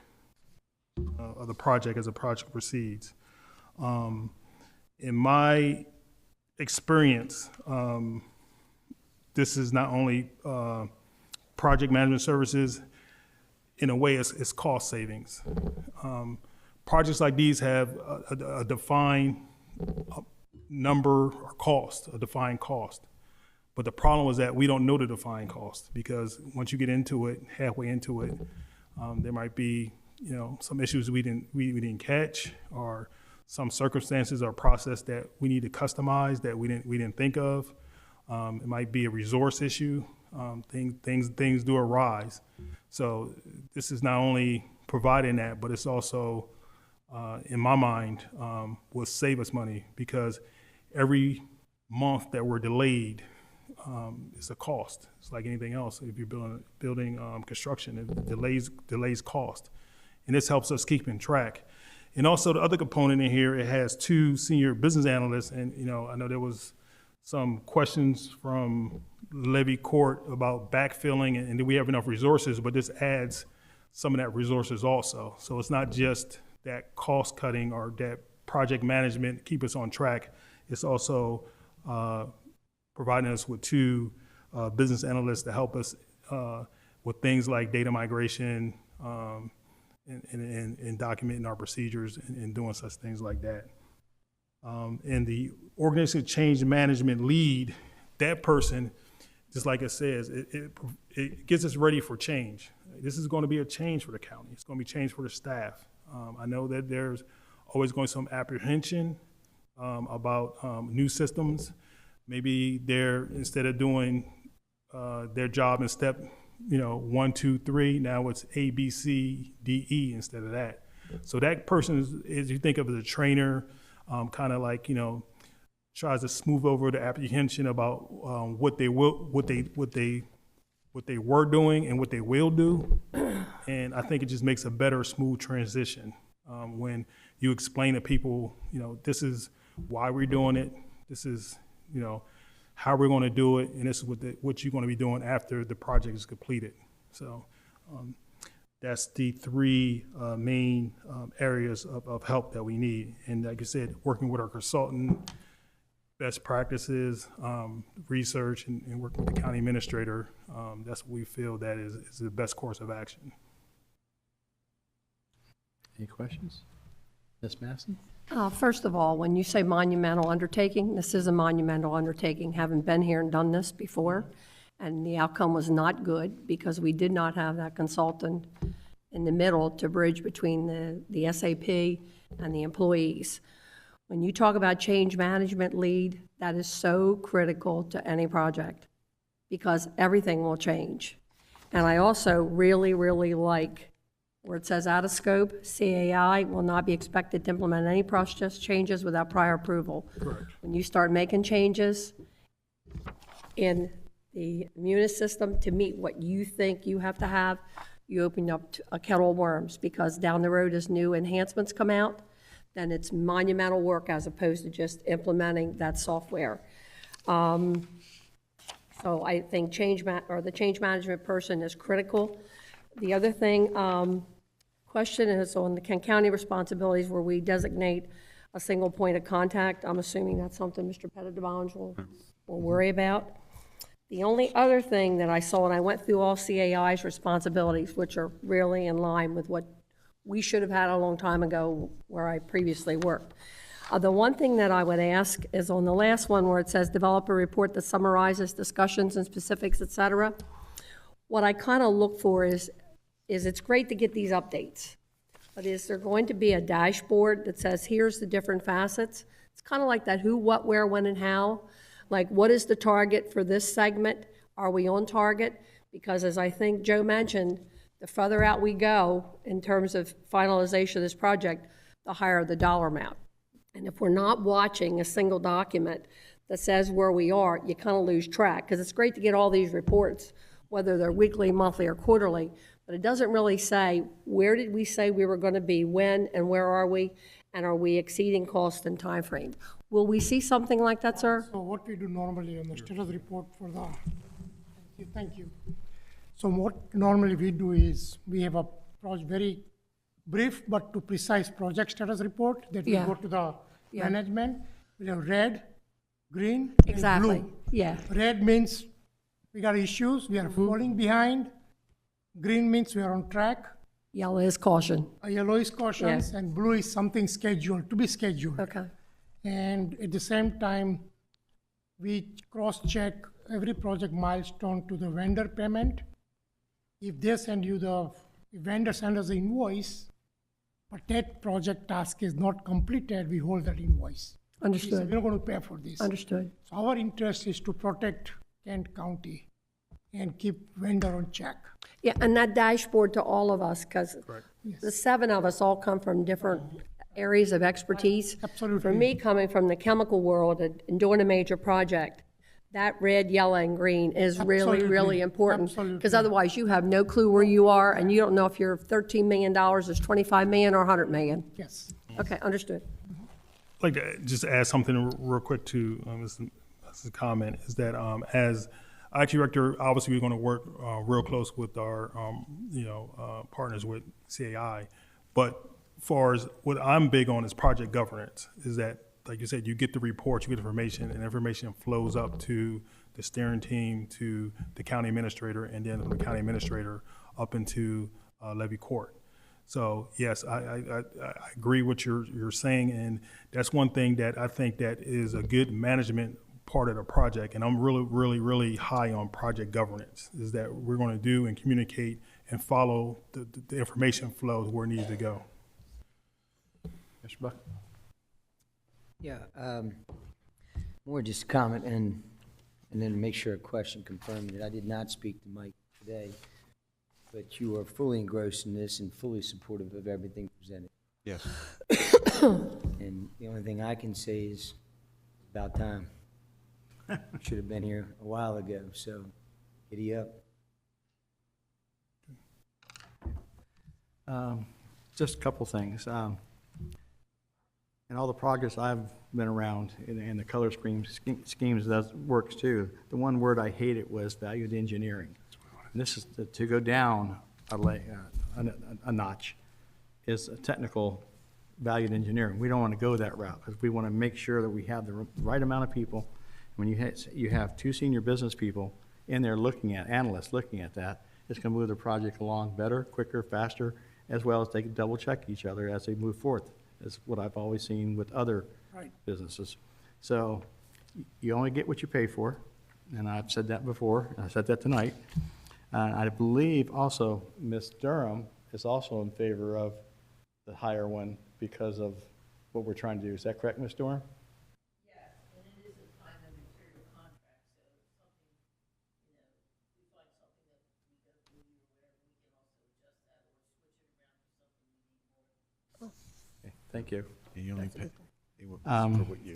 of the project as the project proceeds. In my experience, this is not only project management services, in a way it's cost savings. Projects like these have a defined number or cost, a defined cost. But the problem is that we don't know the defined cost, because once you get into it, halfway into it, there might be some issues we didn't catch, or some circumstances or process that we need to customize that we didn't think of. It might be a resource issue. Things do arise. So this is not only providing that, but it's also, in my mind, will save us money, because every month that we're delayed, it's a cost. It's like anything else. If you're building construction, it delays cost, and this helps us keep in track. And also the other component in here, it has 2 senior business analysts, and I know there was some questions from Levy Court about backfilling and do we have enough resources, but this adds some of that resources also. So it's not just that cost cutting or that project management keep us on track. It's also providing us with 2 business analysts to help us with things like data migration and documenting our procedures and doing such things like that. And the organizational change management lead, that person, just like it says, it gets us ready for change. This is going to be a change for the county. It's going to be change for the staff. I know that there's always going to be some apprehension about new systems. Maybe they're, instead of doing their job in step 1, 2, 3, now it's A, B, C, D, E instead of that. So that person is you think of as a trainer, kind of like, tries to smooth over the apprehension about what they were doing and what they will do. And I think it just makes a better, smooth transition when you explain to people, this is why we're doing it. This is, how we're going to do it, and this is what you're going to be doing after the project is completed. So that's the three main areas of help that we need. And like I said, working with our consultant, best practices, research, and working with the county administrator, that's what we feel that is the best course of action. Any questions? Ms. Masson? First of all, when you say monumental undertaking, this is a monumental undertaking. Having been here and done this before, and the outcome was not good because we did not have that consultant in the middle to bridge between the SAP and the employees. When you talk about change management lead, that is so critical to any project because everything will change. And I also really, really like where it says out of scope, CAI will not be expected to implement any process changes without prior approval. Correct. When you start making changes in the immune system to meet what you think you have to have, you open up a kettle of worms because down the road as new enhancements come out, then it's monumental work as opposed to just implementing that software. So I think the change management person is critical. The other thing, question is on the Kent County responsibilities where we designate a single point of contact. I'm assuming that's something Mr. Pettit-Devange will worry about. The only other thing that I saw, and I went through all CAI's responsibilities, which are really in line with what we should have had a long time ago where I previously worked. The one thing that I would ask is on the last one where it says develop a report that summarizes discussions and specifics, et cetera. What I kind of look for is it's great to get these updates, but is there going to be a dashboard that says here's the different facets? It's kind of like that who, what, where, when, and how. Like what is the target for this segment? Are we on target? Because as I think Joe mentioned, the further out we go in terms of finalization of this project, the higher the dollar amount. And if we're not watching a single document that says where we are, you kind of lose track. Because it's great to get all these reports, whether they're weekly, monthly, or quarterly, but it doesn't really say where did we say we were going to be, when, and where are we, and are we exceeding cost and time frame? Will we see something like that, sir? So what we do normally on the status report for thank you. So what normally we do is we have a very brief but to precise project status report that will go to the management. We have red, green, and blue. Yeah. Red means we got issues, we are falling behind. Green means we are on track. Yellow is caution. Yellow is cautions, and blue is something scheduled, to be scheduled. Okay. And at the same time, we cross-check every project milestone to the vendor payment. If they send you if vendor sends us the invoice, but that project task is not completed, we hold that invoice. Understood. We're not going to pay for this. Understood. So our interest is to protect Kent County and keep vendor on check. Yeah, and that dashboard to all of us, because the 7 of us all come from different areas of expertise. Absolutely. For me, coming from the chemical world and doing a major project, that red, yellow, and green is really, Absolutely. really important. Absolutely. Because otherwise, you have no clue where you are, and you don't know if your $13 million is $25 million or $100 million. Yes. Okay, understood. I'd like to just add something real quick to this comment, is that as IT director, obviously we're going to work real close with our partners with CAI, but far as what I'm big on is project governance, is that, like you said, you get the reports, you get information, and information flows up to the steering team, to the county administrator, and then from the county administrator up into Levy Court. So yes, I agree with you're saying, and that's one thing that I think that is a good management part of the project, and I'm really, really, really high on project governance, is that we're going to do and communicate and follow the information flows where it needs to go. Mr. Buck? Yeah, more just a comment and then to make sure a question confirmed that I did not speak to Mike today, but you are fully engrossed in this and fully supportive of everything presented. Yes. And the only thing I can say is, about time. Should have been here a while ago, so giddy up. Just a couple things. And all the progress I've been around, and the color schemes works too. The one word I hated was valued engineering. And this is to go down a notch, is a technical valued engineering. We don't want to go that route because we want to make sure that we have the right amount of people. When you have two senior business people in there analysts looking at that, it's going to move the project along better, quicker, faster, as well as they can double check each other as they move forth. Is what I've always seen with other businesses. So you only get what you pay for, and I've said that before, and I said that tonight. I believe also Ms. Durham is also in favor of the higher one because of what we're trying to do. Is that correct, Ms. Durham? Yes, and it is a time and material contract, so if something, we find something that we go through or whatever, we can also adjust that or switch it around to something we need more. Okay, thank you. You only pay for what you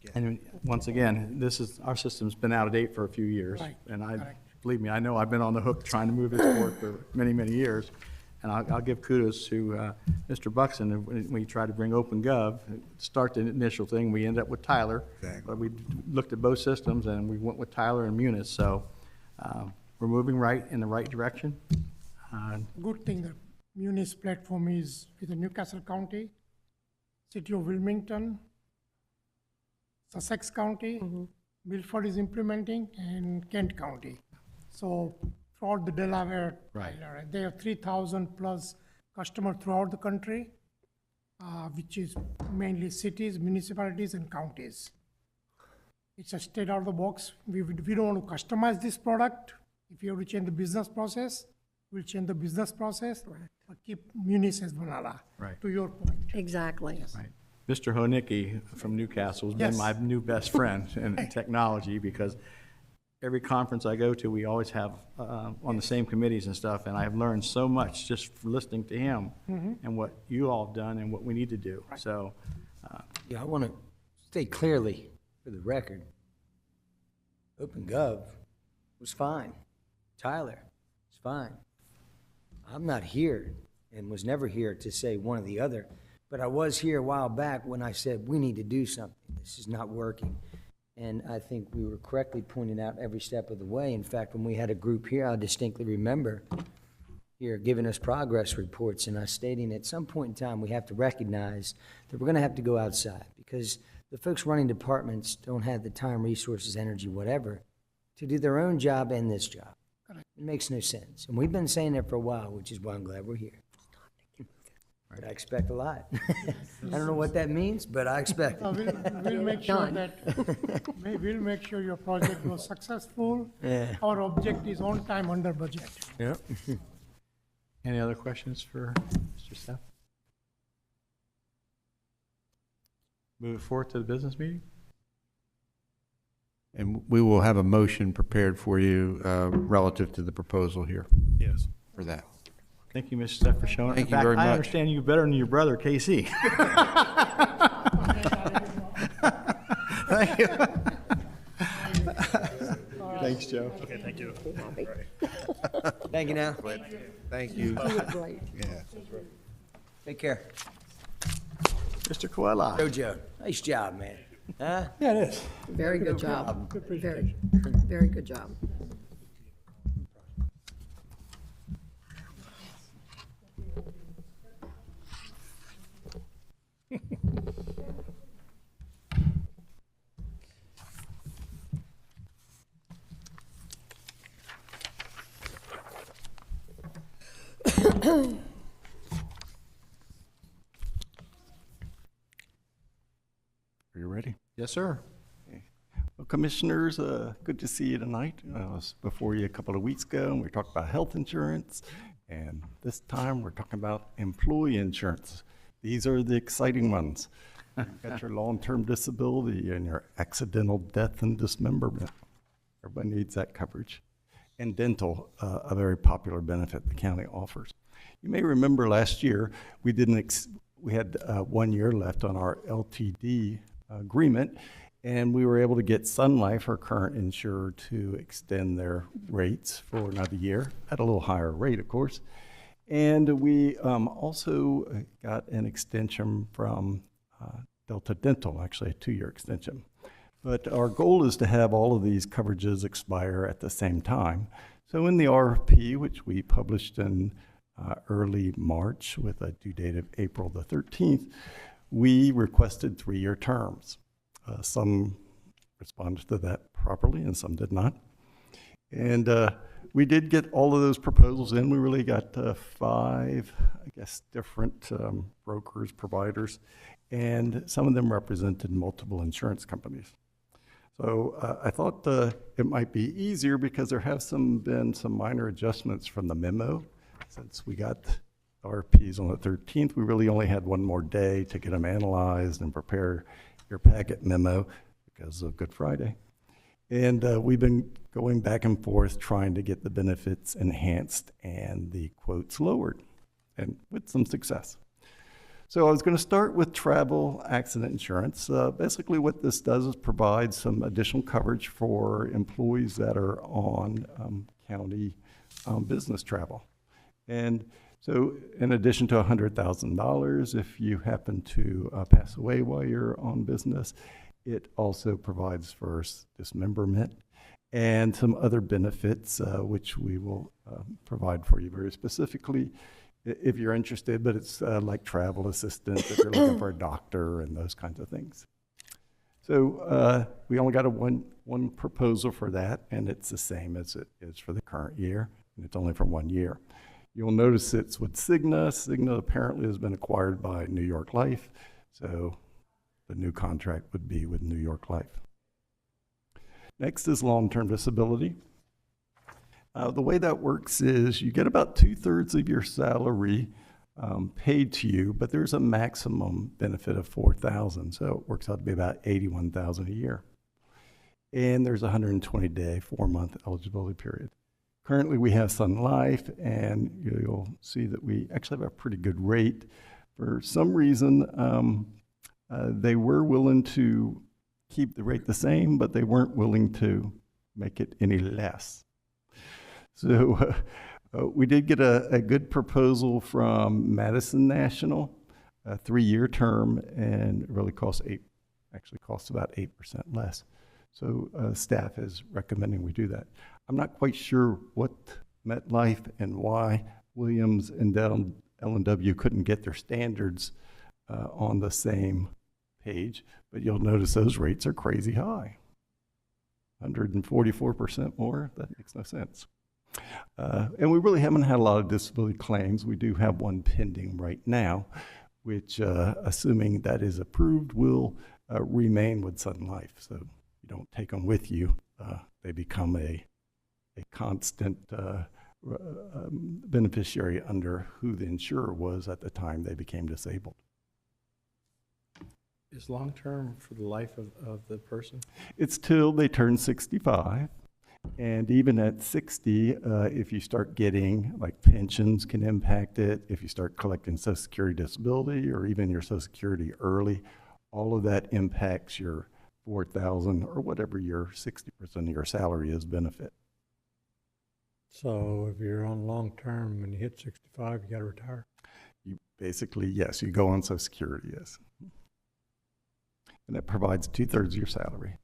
get. And once again, our system's been out of date for a few years. Right, And correct. believe me, I know I've been on the hook trying to move this forward for many, many years. And I'll give kudos to Mr. Buxton. When we tried to bring OpenGov, start the initial thing, we ended up with Tyler. Exactly. But we looked at both systems and we went with Tyler and Munis. So we're moving in the right direction. Good thing that Munis platform is with the Newcastle County, City of Wilmington, Sussex County, Milford is implementing, and Kent County. So throughout the Delaware, Right. They have 3,000 plus customers throughout the country, which is mainly cities, municipalities, and counties. It's a straight out of the box. We don't want to customize this product. If you have to change the business process, we'll change the business process, but keep Munis as vanilla. Right. To your point. Exactly. Right. Mr. Honicki from Newcastle has been Yes. my new best friend in technology because every conference I go to, we always have on the same committees and stuff, and I've learned so much just from listening to him and what you all have done and what we need to do. So, Yeah, I want to state clearly for the record, OpenGov was fine. Tyler was fine. I'm not here and was never here to say one or the other, but I was here a while back when I said, we need to do something. This is not working. And I think we were correctly pointing out every step of the way. In fact, when we had a group here, I distinctly remember here giving us progress reports and us stating at some point in time we have to recognize that we're going to have to go outside because the folks running departments don't have the time, resources, energy, whatever, to do their own job and this job. It makes no sense. And we've been saying that for a while, which is why I'm glad we're here. But I expect a lot. I don't know what that means, but I expect it. We'll make sure Done. that, we'll make sure your project was successful. Yeah. Our object is on time, under budget. Yep. any other questions for Mr. Steph? Move it forward to the business meeting? And we will have a motion prepared for you relative to the proposal here Yes. for that. Thank you, Mr. Steph, for showing up. Thank In you fact, very I much. understand you better than your brother, Casey. Thank you. Thanks, Joe. Okay, thank you. Thank you now. Thank you. Right. Yeah. Take care. Mr. Coella. Joe, nice job, man. Huh? Yeah, it is. Very good job. Very, very good job. Are you ready? Yes, sir. Well, Commissioners, good to see you tonight. I was before you a couple of weeks ago, and we talked about health insurance, and this time we're talking about employee insurance. These are the exciting ones. You've got your long-term disability and your accidental death and dismemberment. Everybody needs that coverage. And dental, a very popular benefit the county offers. You may remember last year, we we had 1 year left on our LTD agreement, and we were able to get Sun Life, our current insurer, to extend their rates for another year at a little higher rate, of course. And we also got an extension from Delta Dental, actually a 2-year extension. But our goal is to have all of these coverages expire at the same time. So in the RFP, which we published in early March with a due date of April the 13th, we requested 3-year terms. Some responded to that properly and some did not. And we did get all of those proposals in. We really got 5, I guess, different brokers, providers, and some of them represented multiple insurance companies. So I thought it might be easier because there have been some minor adjustments from the memo. Since we got RFPs on the 13th, we really only had 1 more day to get them analyzed and prepare your packet memo because of Good Friday. And we've been going back and forth trying to get the benefits enhanced and the quotes lowered, and with some success. So I was going to start with travel accident insurance. Basically what this does is provide some additional coverage for employees that are on county business travel. And so in addition to $100,000, if you happen to pass away while you're on business, it also provides for dismemberment and some other benefits, which we will provide for you very specifically if you're interested, but it's like travel assistance if you're looking for a doctor and those kinds of things. So we only got one proposal for that, and it's the same as it is for the current year, and it's only for 1 year. You'll notice it's with Cigna. Cigna apparently has been acquired by New York Life, so the new contract would be with New York Life. Next is long-term disability. The way that works is you get about 2/3 of your salary paid to you, but there's a maximum benefit of $4,000, so it works out to be about $81,000 a year. And there's a 120-day, 4-month eligibility period. Currently, we have Sun Life, and you'll see that we actually have a pretty good rate. For some reason, they were willing to keep the rate the same, but they weren't willing to make it any less. So we did get a good proposal from Madison National, a 3-year term, and it really costs about 8% less. So staff is recommending we do that. I'm not quite sure what MetLife and why Williams and L&W couldn't get their standards on the same page, but you'll notice those rates are crazy high. 144% more, that makes no sense. And we really haven't had a lot of disability claims. We do have one pending right now, which, assuming that is approved, will remain with Sun Life. So you don't take them with you. They become a constant beneficiary under who the insurer was at the time they became disabled. Is long-term for the life of the person? It's till they turn 65. And even at 60, if you start getting, like, pensions can impact it, if you start collecting Social Security disability or even your Social Security early, all of that impacts your $4,000 or whatever your 60% of your salary is benefit. So if you're on long-term and you hit 65, you got to retire? You basically, yes, you go on Social Security, yes. And that provides 2/3 of your salary.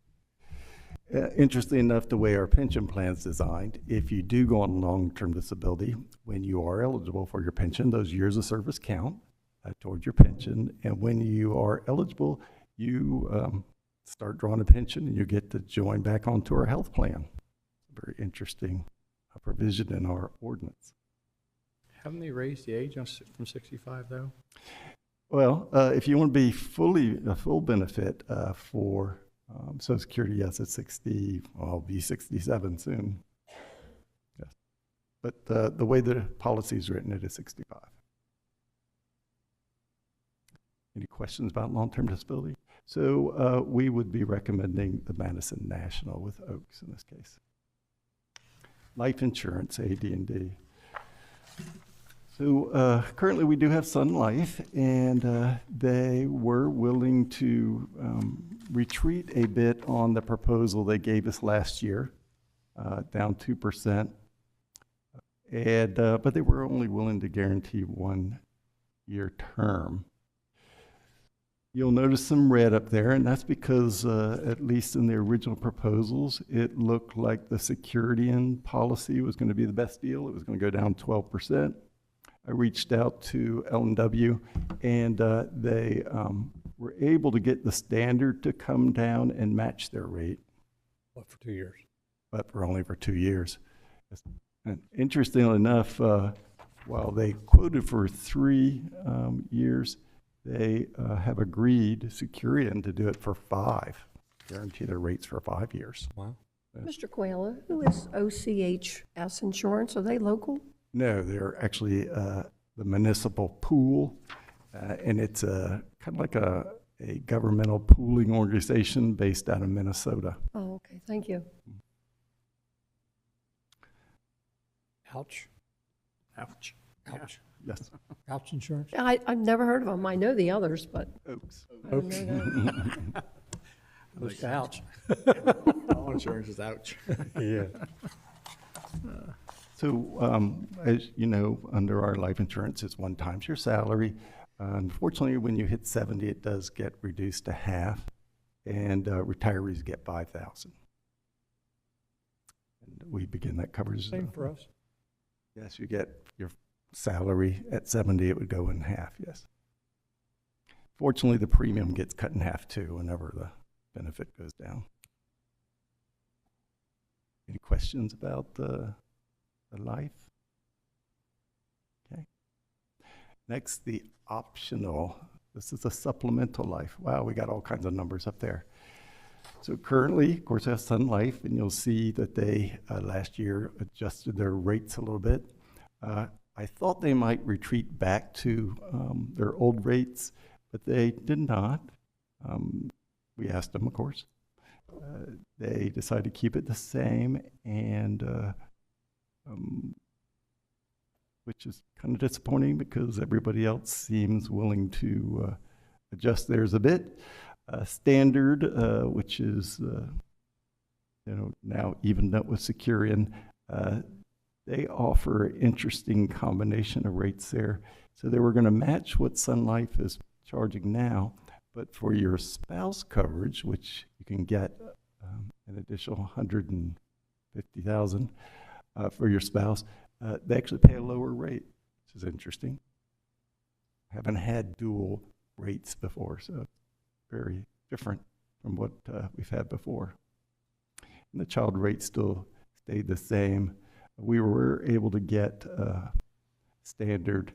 Interestingly enough, the way our pension plan is designed, if you do go on long-term disability, when you are eligible for your pension, those years of service count towards your pension. And when you are eligible, you start drawing a pension and you get to join back onto our health plan. Very interesting provision in our ordinance. Haven't they raised the age from 65, though? Well, if you want to be a full benefit for Social Security, yes, it's 60. Well, I'll be 67 soon. Yes, but the way the policy is written, it is 65. Any questions about long-term disability? So we would be recommending the Madison National with Oaks in this case. Life insurance, AD&D. So currently, we do have Sun Life, and they were willing to retreat a bit on the proposal they gave us last year, down 2%. And but they were only willing to guarantee 1-year term. You'll notice some red up there, and that's because, at least in the original proposals, it looked like the security in policy was going to be the best deal. It was going to go down 12%. I reached out to L&W, and they were able to get the standard to come down and match their rate. What, for 2 years? But for only for 2 years. And interestingly enough, while they quoted for 3 years, they have agreed, Securian, to do it for 5, guarantee their rates for 5 years. Wow. Mr. Quayla, who is OCHS Insurance? Are they local? No, they're actually the municipal pool, and it's kind of like a governmental pooling organization based out of Minnesota. Oh, okay, thank you. Ouch. Ouch. Ouch. Yes. Ouch insurance? I've never heard of them. I know the others, but Oaks. I don't know that. Most ouch. All insurance is ouch. Yeah. So, as you know, under our life insurance, it's 1 times your salary. Unfortunately, when you hit 70, it does get reduced to half, and retirees get $5,000. And we begin that coverage. Same for us. Yes, you get your salary at 70, it would go in half, yes. Fortunately, the premium gets cut in half too whenever the benefit goes down. Any questions about the life? Okay. Next, the optional. This is a supplemental life. Wow, we got all kinds of numbers up there. So currently, of course, I have Sun Life, and you'll see that they last year adjusted their rates a little bit. I thought they might retreat back to their old rates, but they did not. We asked them, of course. They decided to keep it the same, and which is kind of disappointing because everybody else seems willing to adjust theirs a bit. Standard, which is now evened up with Securian, they offer an interesting combination of rates there. So they were going to match what Sun Life is charging now, but for your spouse coverage, which you can get an additional $150,000 for your spouse, they actually pay a lower rate, which is interesting. Haven't had dual rates before, so very different from what we've had before. And the child rate still stayed the same. We were able to get Standard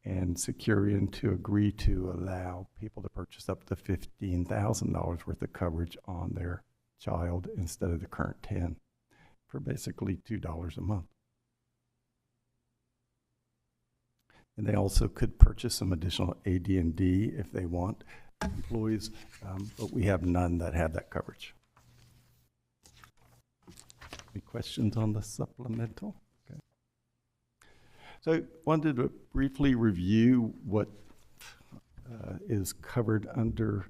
and Securian to agree to allow people to purchase up to $15,000 worth of coverage on their child instead of the current $10,000 for basically $2 a month. And they also could purchase some additional AD&D if they want, employees, but we have none that have that coverage. Any questions on the supplemental? Okay. So I wanted to briefly review what is covered under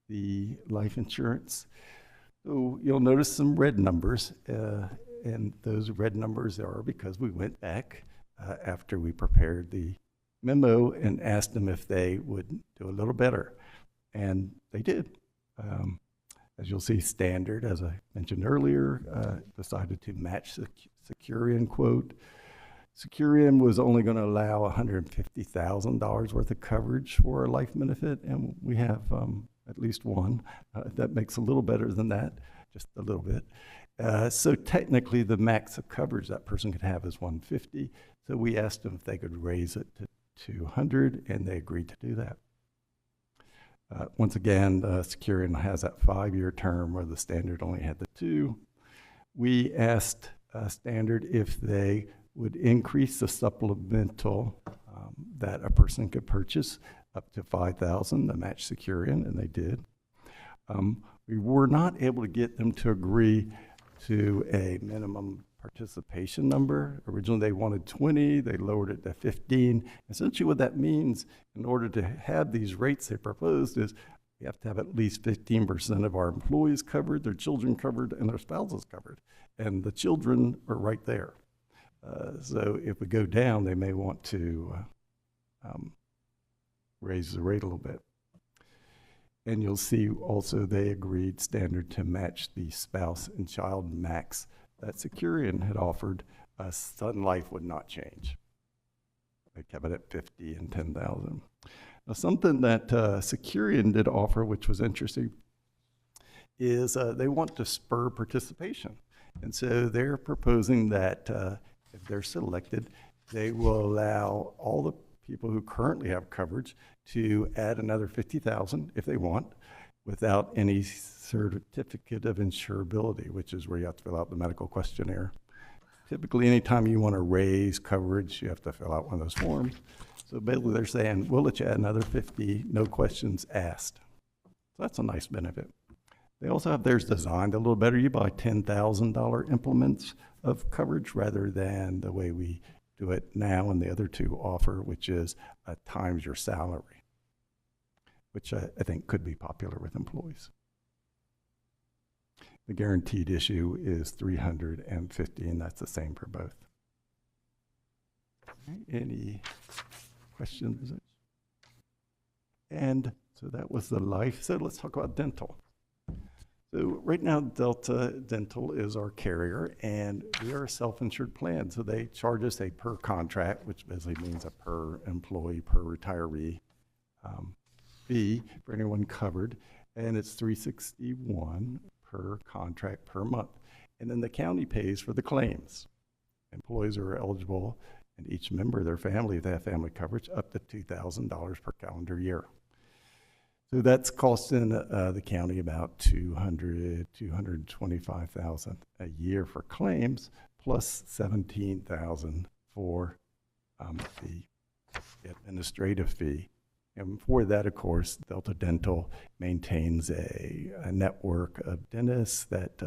the life insurance. So you'll notice some red numbers, and those red numbers are because we went back after we prepared the memo and asked them if they would do a little better. And they did. As you'll see, Standard, as I mentioned earlier, decided to match the Securian quote. Securian was only going to allow $150,000 worth of coverage for a life benefit, and we have at least one. That makes a little better than that, just a little bit. So technically, the max of coverage that person could have is $150,000. So we asked them if they could raise it to $200,000, and they agreed to do that. Once again, Securian has that 5-year term where the Standard only had the 2. We asked Standard if they would increase the supplemental that a person could purchase up to $5,000 to match Securian, and they did. We were not able to get them to agree to a minimum participation number. Originally, they wanted 20, they lowered it to 15. Essentially, what that means, in order to have these rates they proposed, is we have to have at least 15% of our employees covered, their children covered, and their spouses covered. And the children are right there. So if we go down, they may want to raise the rate a little bit. And you'll see also they agreed standard to match the spouse and child max that Securian had offered us. Sun Life would not change. They kept it at 50 and 10,000. Now, something that Securian did offer, which was interesting, is they want to spur participation. And so they're proposing that if they're selected, they will allow all the people who currently have coverage to add another 50,000 if they want, without any certificate of insurability, which is where you have to fill out the medical questionnaire. Typically, anytime you want to raise coverage, you have to fill out one of those forms. So basically, they're saying, we'll let you add another 50, no questions asked. So that's a nice benefit. They also have theirs designed a little better. You buy $10,000 implements of coverage rather than the way we do it now and the other two offer, which is times your salary, which I think could be popular with employees. The guaranteed issue is $350, and that's the same for both. Any questions? And so that was the life. So let's talk about dental. So right now, Delta Dental is our carrier, and we are a self-insured plan. So they charge us a per contract, which basically means a per employee, per retiree fee for anyone covered, and it's $361 per contract per month. And then the county pays for the claims. Employees are eligible, and each member of their family, if they have family coverage, up to $2,000 per calendar year. So that's costing the county about $225,000 a year for claims, plus $17,000 for the administrative fee. And for that, of course, Delta Dental maintains a network of dentists that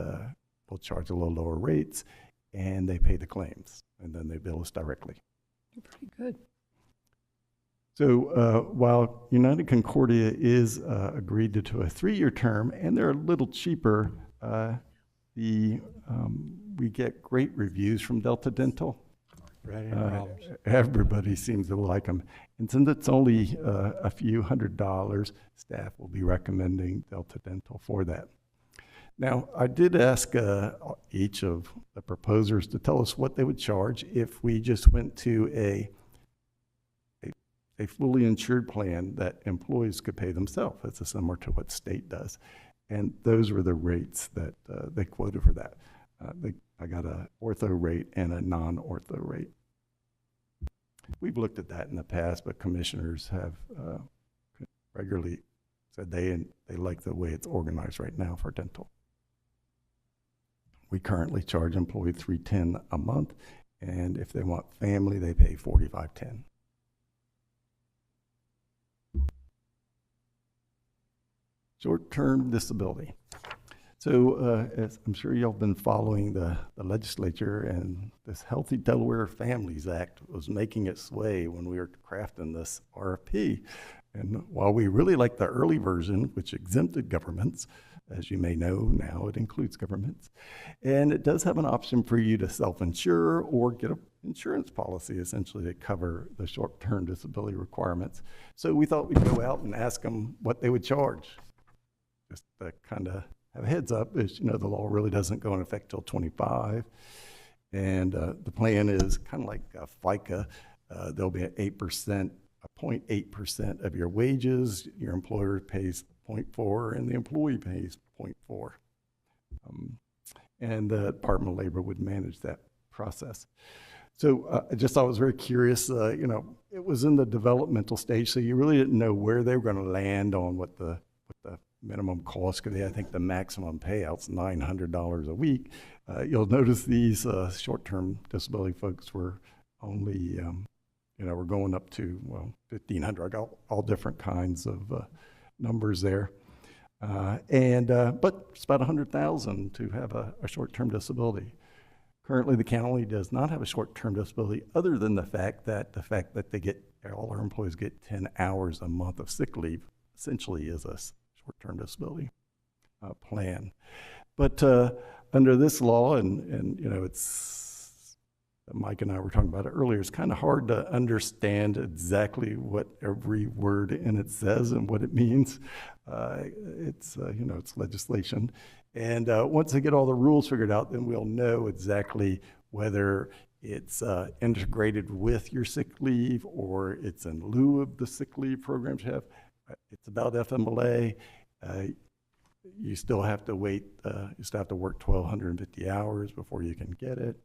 will charge a little lower rates, and they pay the claims, and then they bill us directly. Pretty good. So while United Concordia is agreed to a 3-year term, and they're a little cheaper, we get great reviews from Delta Dental. Everybody seems to like them. And since it's only a few $100s, staff will be recommending Delta Dental for that. Now, I did ask each of the proposers to tell us what they would charge if we just went to a fully insured plan that employees could pay themselves. It's similar to what state does. And those were the rates that they quoted for that. I got an ortho rate and a non-ortho rate. We've looked at that in the past, but commissioners have regularly said they like the way it's organized right now for dental. We currently charge employee $310 a month, and if they want family, they pay $45.10. Short-term disability. So as I'm sure y'all have been following the legislature, and this Healthy Delaware Families Act was making its way when we were crafting this RFP. And while we really like the early version, which exempted governments, as you may know now, it includes governments. And it does have an option for you to self-insure or get an insurance policy, essentially, to cover the short-term disability requirements. So we thought we'd go out and ask them what they would charge. Just to kind of have a heads up, is, the law really doesn't go in effect till 25. And the plan is kind of like FICA. There'll be 0.8% of your wages. Your employer pays 0.4, and the employee pays 0.4. And the Department of Labor would manage that process. So I just thought it was very curious. It was in the developmental stage, so you really didn't know where they were going to land on what the minimum cost could be. I think the maximum payout's $900 a week. You'll notice these short-term disability folks were only, we're going up to, $1,500. I got all different kinds of numbers there. But it's about $100,000 to have a short-term disability. Currently, the county does not have a short-term disability other than the fact that all our employees get 10 hours a month of sick leave essentially is a short-term disability plan. But under this law, and you know, Mike and I were talking about it earlier, it's kind of hard to understand exactly what every word in it says and what it means. It's legislation. And once they get all the rules figured out, then we'll know exactly whether it's integrated with your sick leave or it's in lieu of the sick leave programs you have. It's about FMLA. You still have to wait, you still have to work 1,250 hours before you can get it.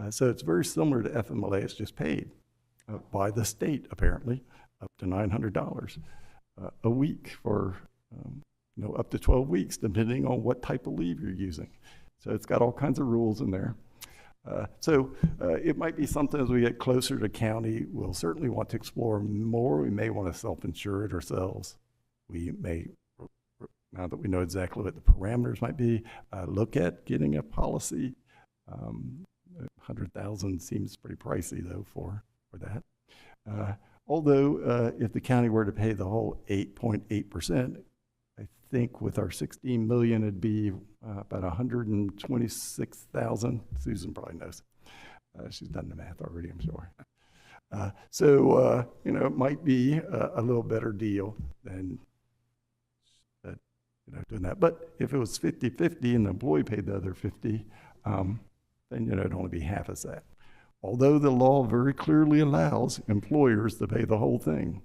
So it's very similar to FMLA. It's just paid by the state, apparently, up to $900 a week for up to 12 weeks, depending on what type of leave you're using. So it's got all kinds of rules in there. So it might be something as we get closer to county, we'll certainly want to explore more. We may want to self-insure it ourselves. We may, now that we know exactly what the parameters might be, look at getting a policy. 100,000 seems pretty pricey though for that. Although if the county were to pay the whole 8.8%, I think with our 16 million, it'd be about 126,000. Susan probably knows. She's done the math already, I'm sure. So it might be a little better deal than doing that. But if it was 50-50 and the employee paid the other 50, then it'd only be half as that. Although the law very clearly allows employers to pay the whole thing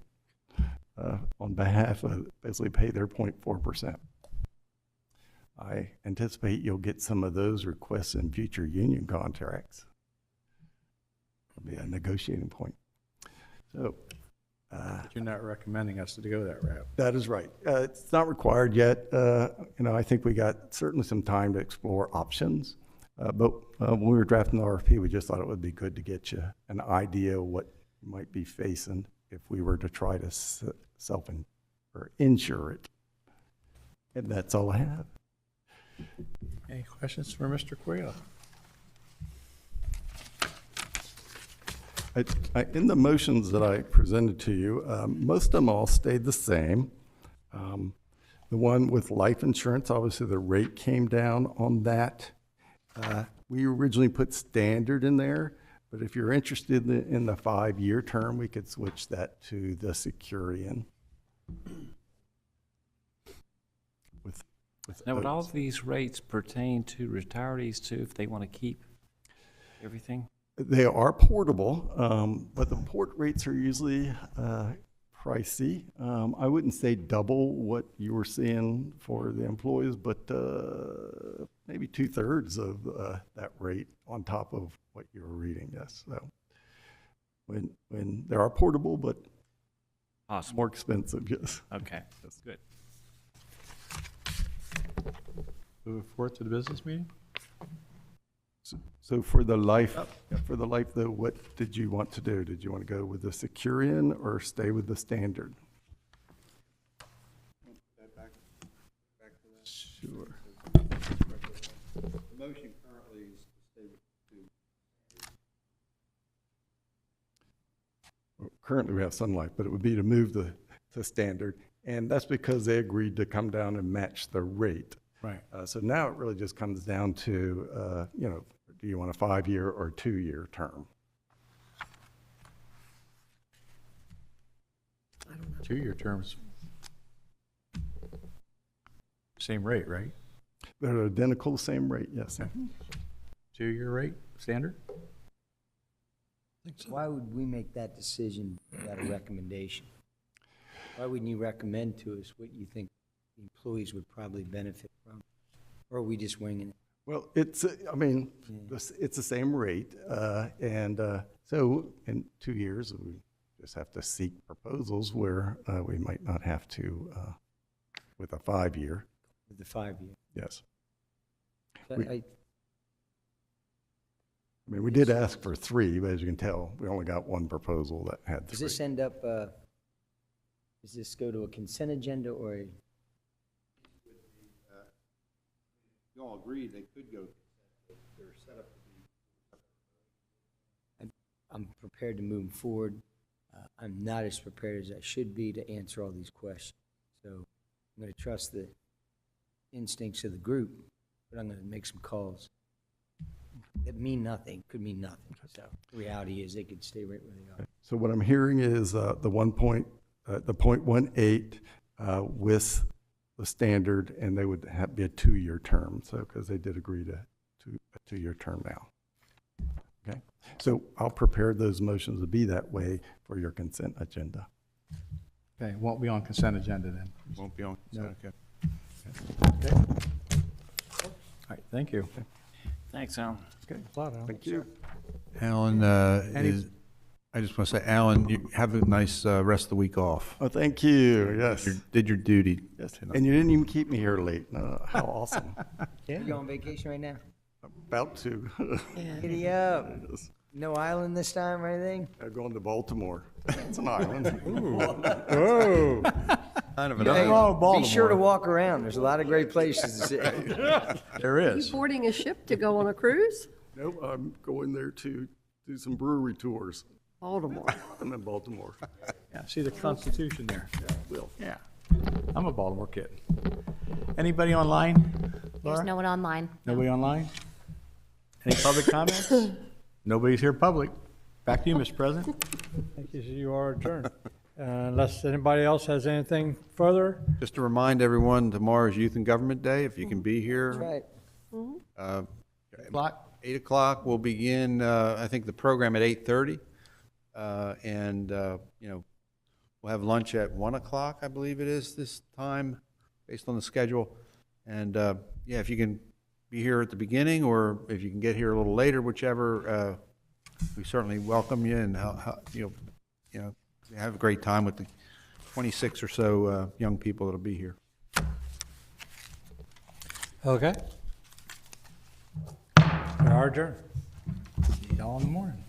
on behalf of, basically pay their 0.4%. I anticipate you'll get some of those requests in future union contracts. It'll be a negotiating point. So. But you're not recommending us to go that route. That is right. It's not required yet. I think we got certainly some time to explore options. But when we were drafting the RFP, we just thought it would be good to get you an idea of what you might be facing if we were to try to insure it. And that's all I have. Any questions for Mr. Quayle? In the motions that I presented to you, most of them all stayed the same. The one with life insurance, obviously the rate came down on that. We originally put standard in there, but if you're interested in the 5-year term, we could switch that to the Securian. Now, would all of these rates pertain to retirees too, if they want to keep everything? They are portable, but the port rates are usually pricey. I wouldn't say double what you were seeing for the employees, but maybe 2/3 of that rate on top of what you were reading. Yes. So when they are portable, but awesome. More expensive. Yes. Okay, that's good. Move forward to the business meeting. So for the life, though, what did you want to do? Did you want to go with the Securian or stay with the standard? Sure. The motion currently is to stay with Currently we have Sun Life, but it would be to move to standard, and that's because they agreed to come down and match the rate. Right. So now it really just comes down to, do you want a 5-year or 2-year term? 2-year terms. Same rate, right? They're identical, same rate, yes. Okay. 2-year rate, standard? Why would we make that decision without a recommendation? Why wouldn't you recommend to us what you think the employees would probably benefit from? Or are we just winging it? Well, it's the same rate, and so in 2 years, we just have to seek proposals where we might not have to with a 5-year. With the 5-year? Yes. I mean, we did ask for 3, but as you can tell, we only got one proposal that had 3. Does this end up, does this go to a consent agenda or a? You all agree they could go, they're set up to be I'm prepared to move forward. I'm not as prepared as I should be to answer all these questions. So I'm going to trust the instincts of the group, but I'm going to make some calls that mean nothing, could mean nothing. So the reality is they could stay right where they are. So what I'm hearing is the 0.18 with the standard, and they would be a 2-year term. So because they did agree to a 2-year term now. Okay. So I'll prepare those motions to be that way for your consent agenda. Okay, it won't be on consent agenda then. Won't be on. No. Okay. Okay. All right, thank you. Thanks, Alan. Okay. Thank you. Alan, I just want to say, Alan, you have a nice rest of the week off. Oh, thank you. Yes. You did your duty. Yes. And you didn't even keep me here late. How awesome. You on vacation right now? About to. Giddy up. No island this time or anything? I'm going to Baltimore. It's an island. Oh. Kind of an Hey, Baltimore. be sure to walk around. There's a lot of great places to see. There You is. boarding a ship to go on a cruise? Nope, I'm going there to do some brewery tours. Baltimore. I'm in Baltimore. Yeah, see the Constitution there. Will. Yeah. I'm a Baltimore kid. Anybody online? There's Laura? no one online. Nobody online? Any public comments? Nobody's here public. Back to you, Mr. President. Thank you. You are adjourned. Unless anybody else has anything further, Just to remind everyone, tomorrow's Youth and Government Day. If you can be here. Right. 8 o'clock, we'll begin, I think, the program at 8:30. And, we'll have lunch at 1 o'clock, I believe it is this time, based on the schedule. And, if you can be here at the beginning, or if you can get here a little later, whichever, we certainly welcome you, and have a great time with the 26 or so young people that'll be here. okay. We are adjourned. See y'all in the morning.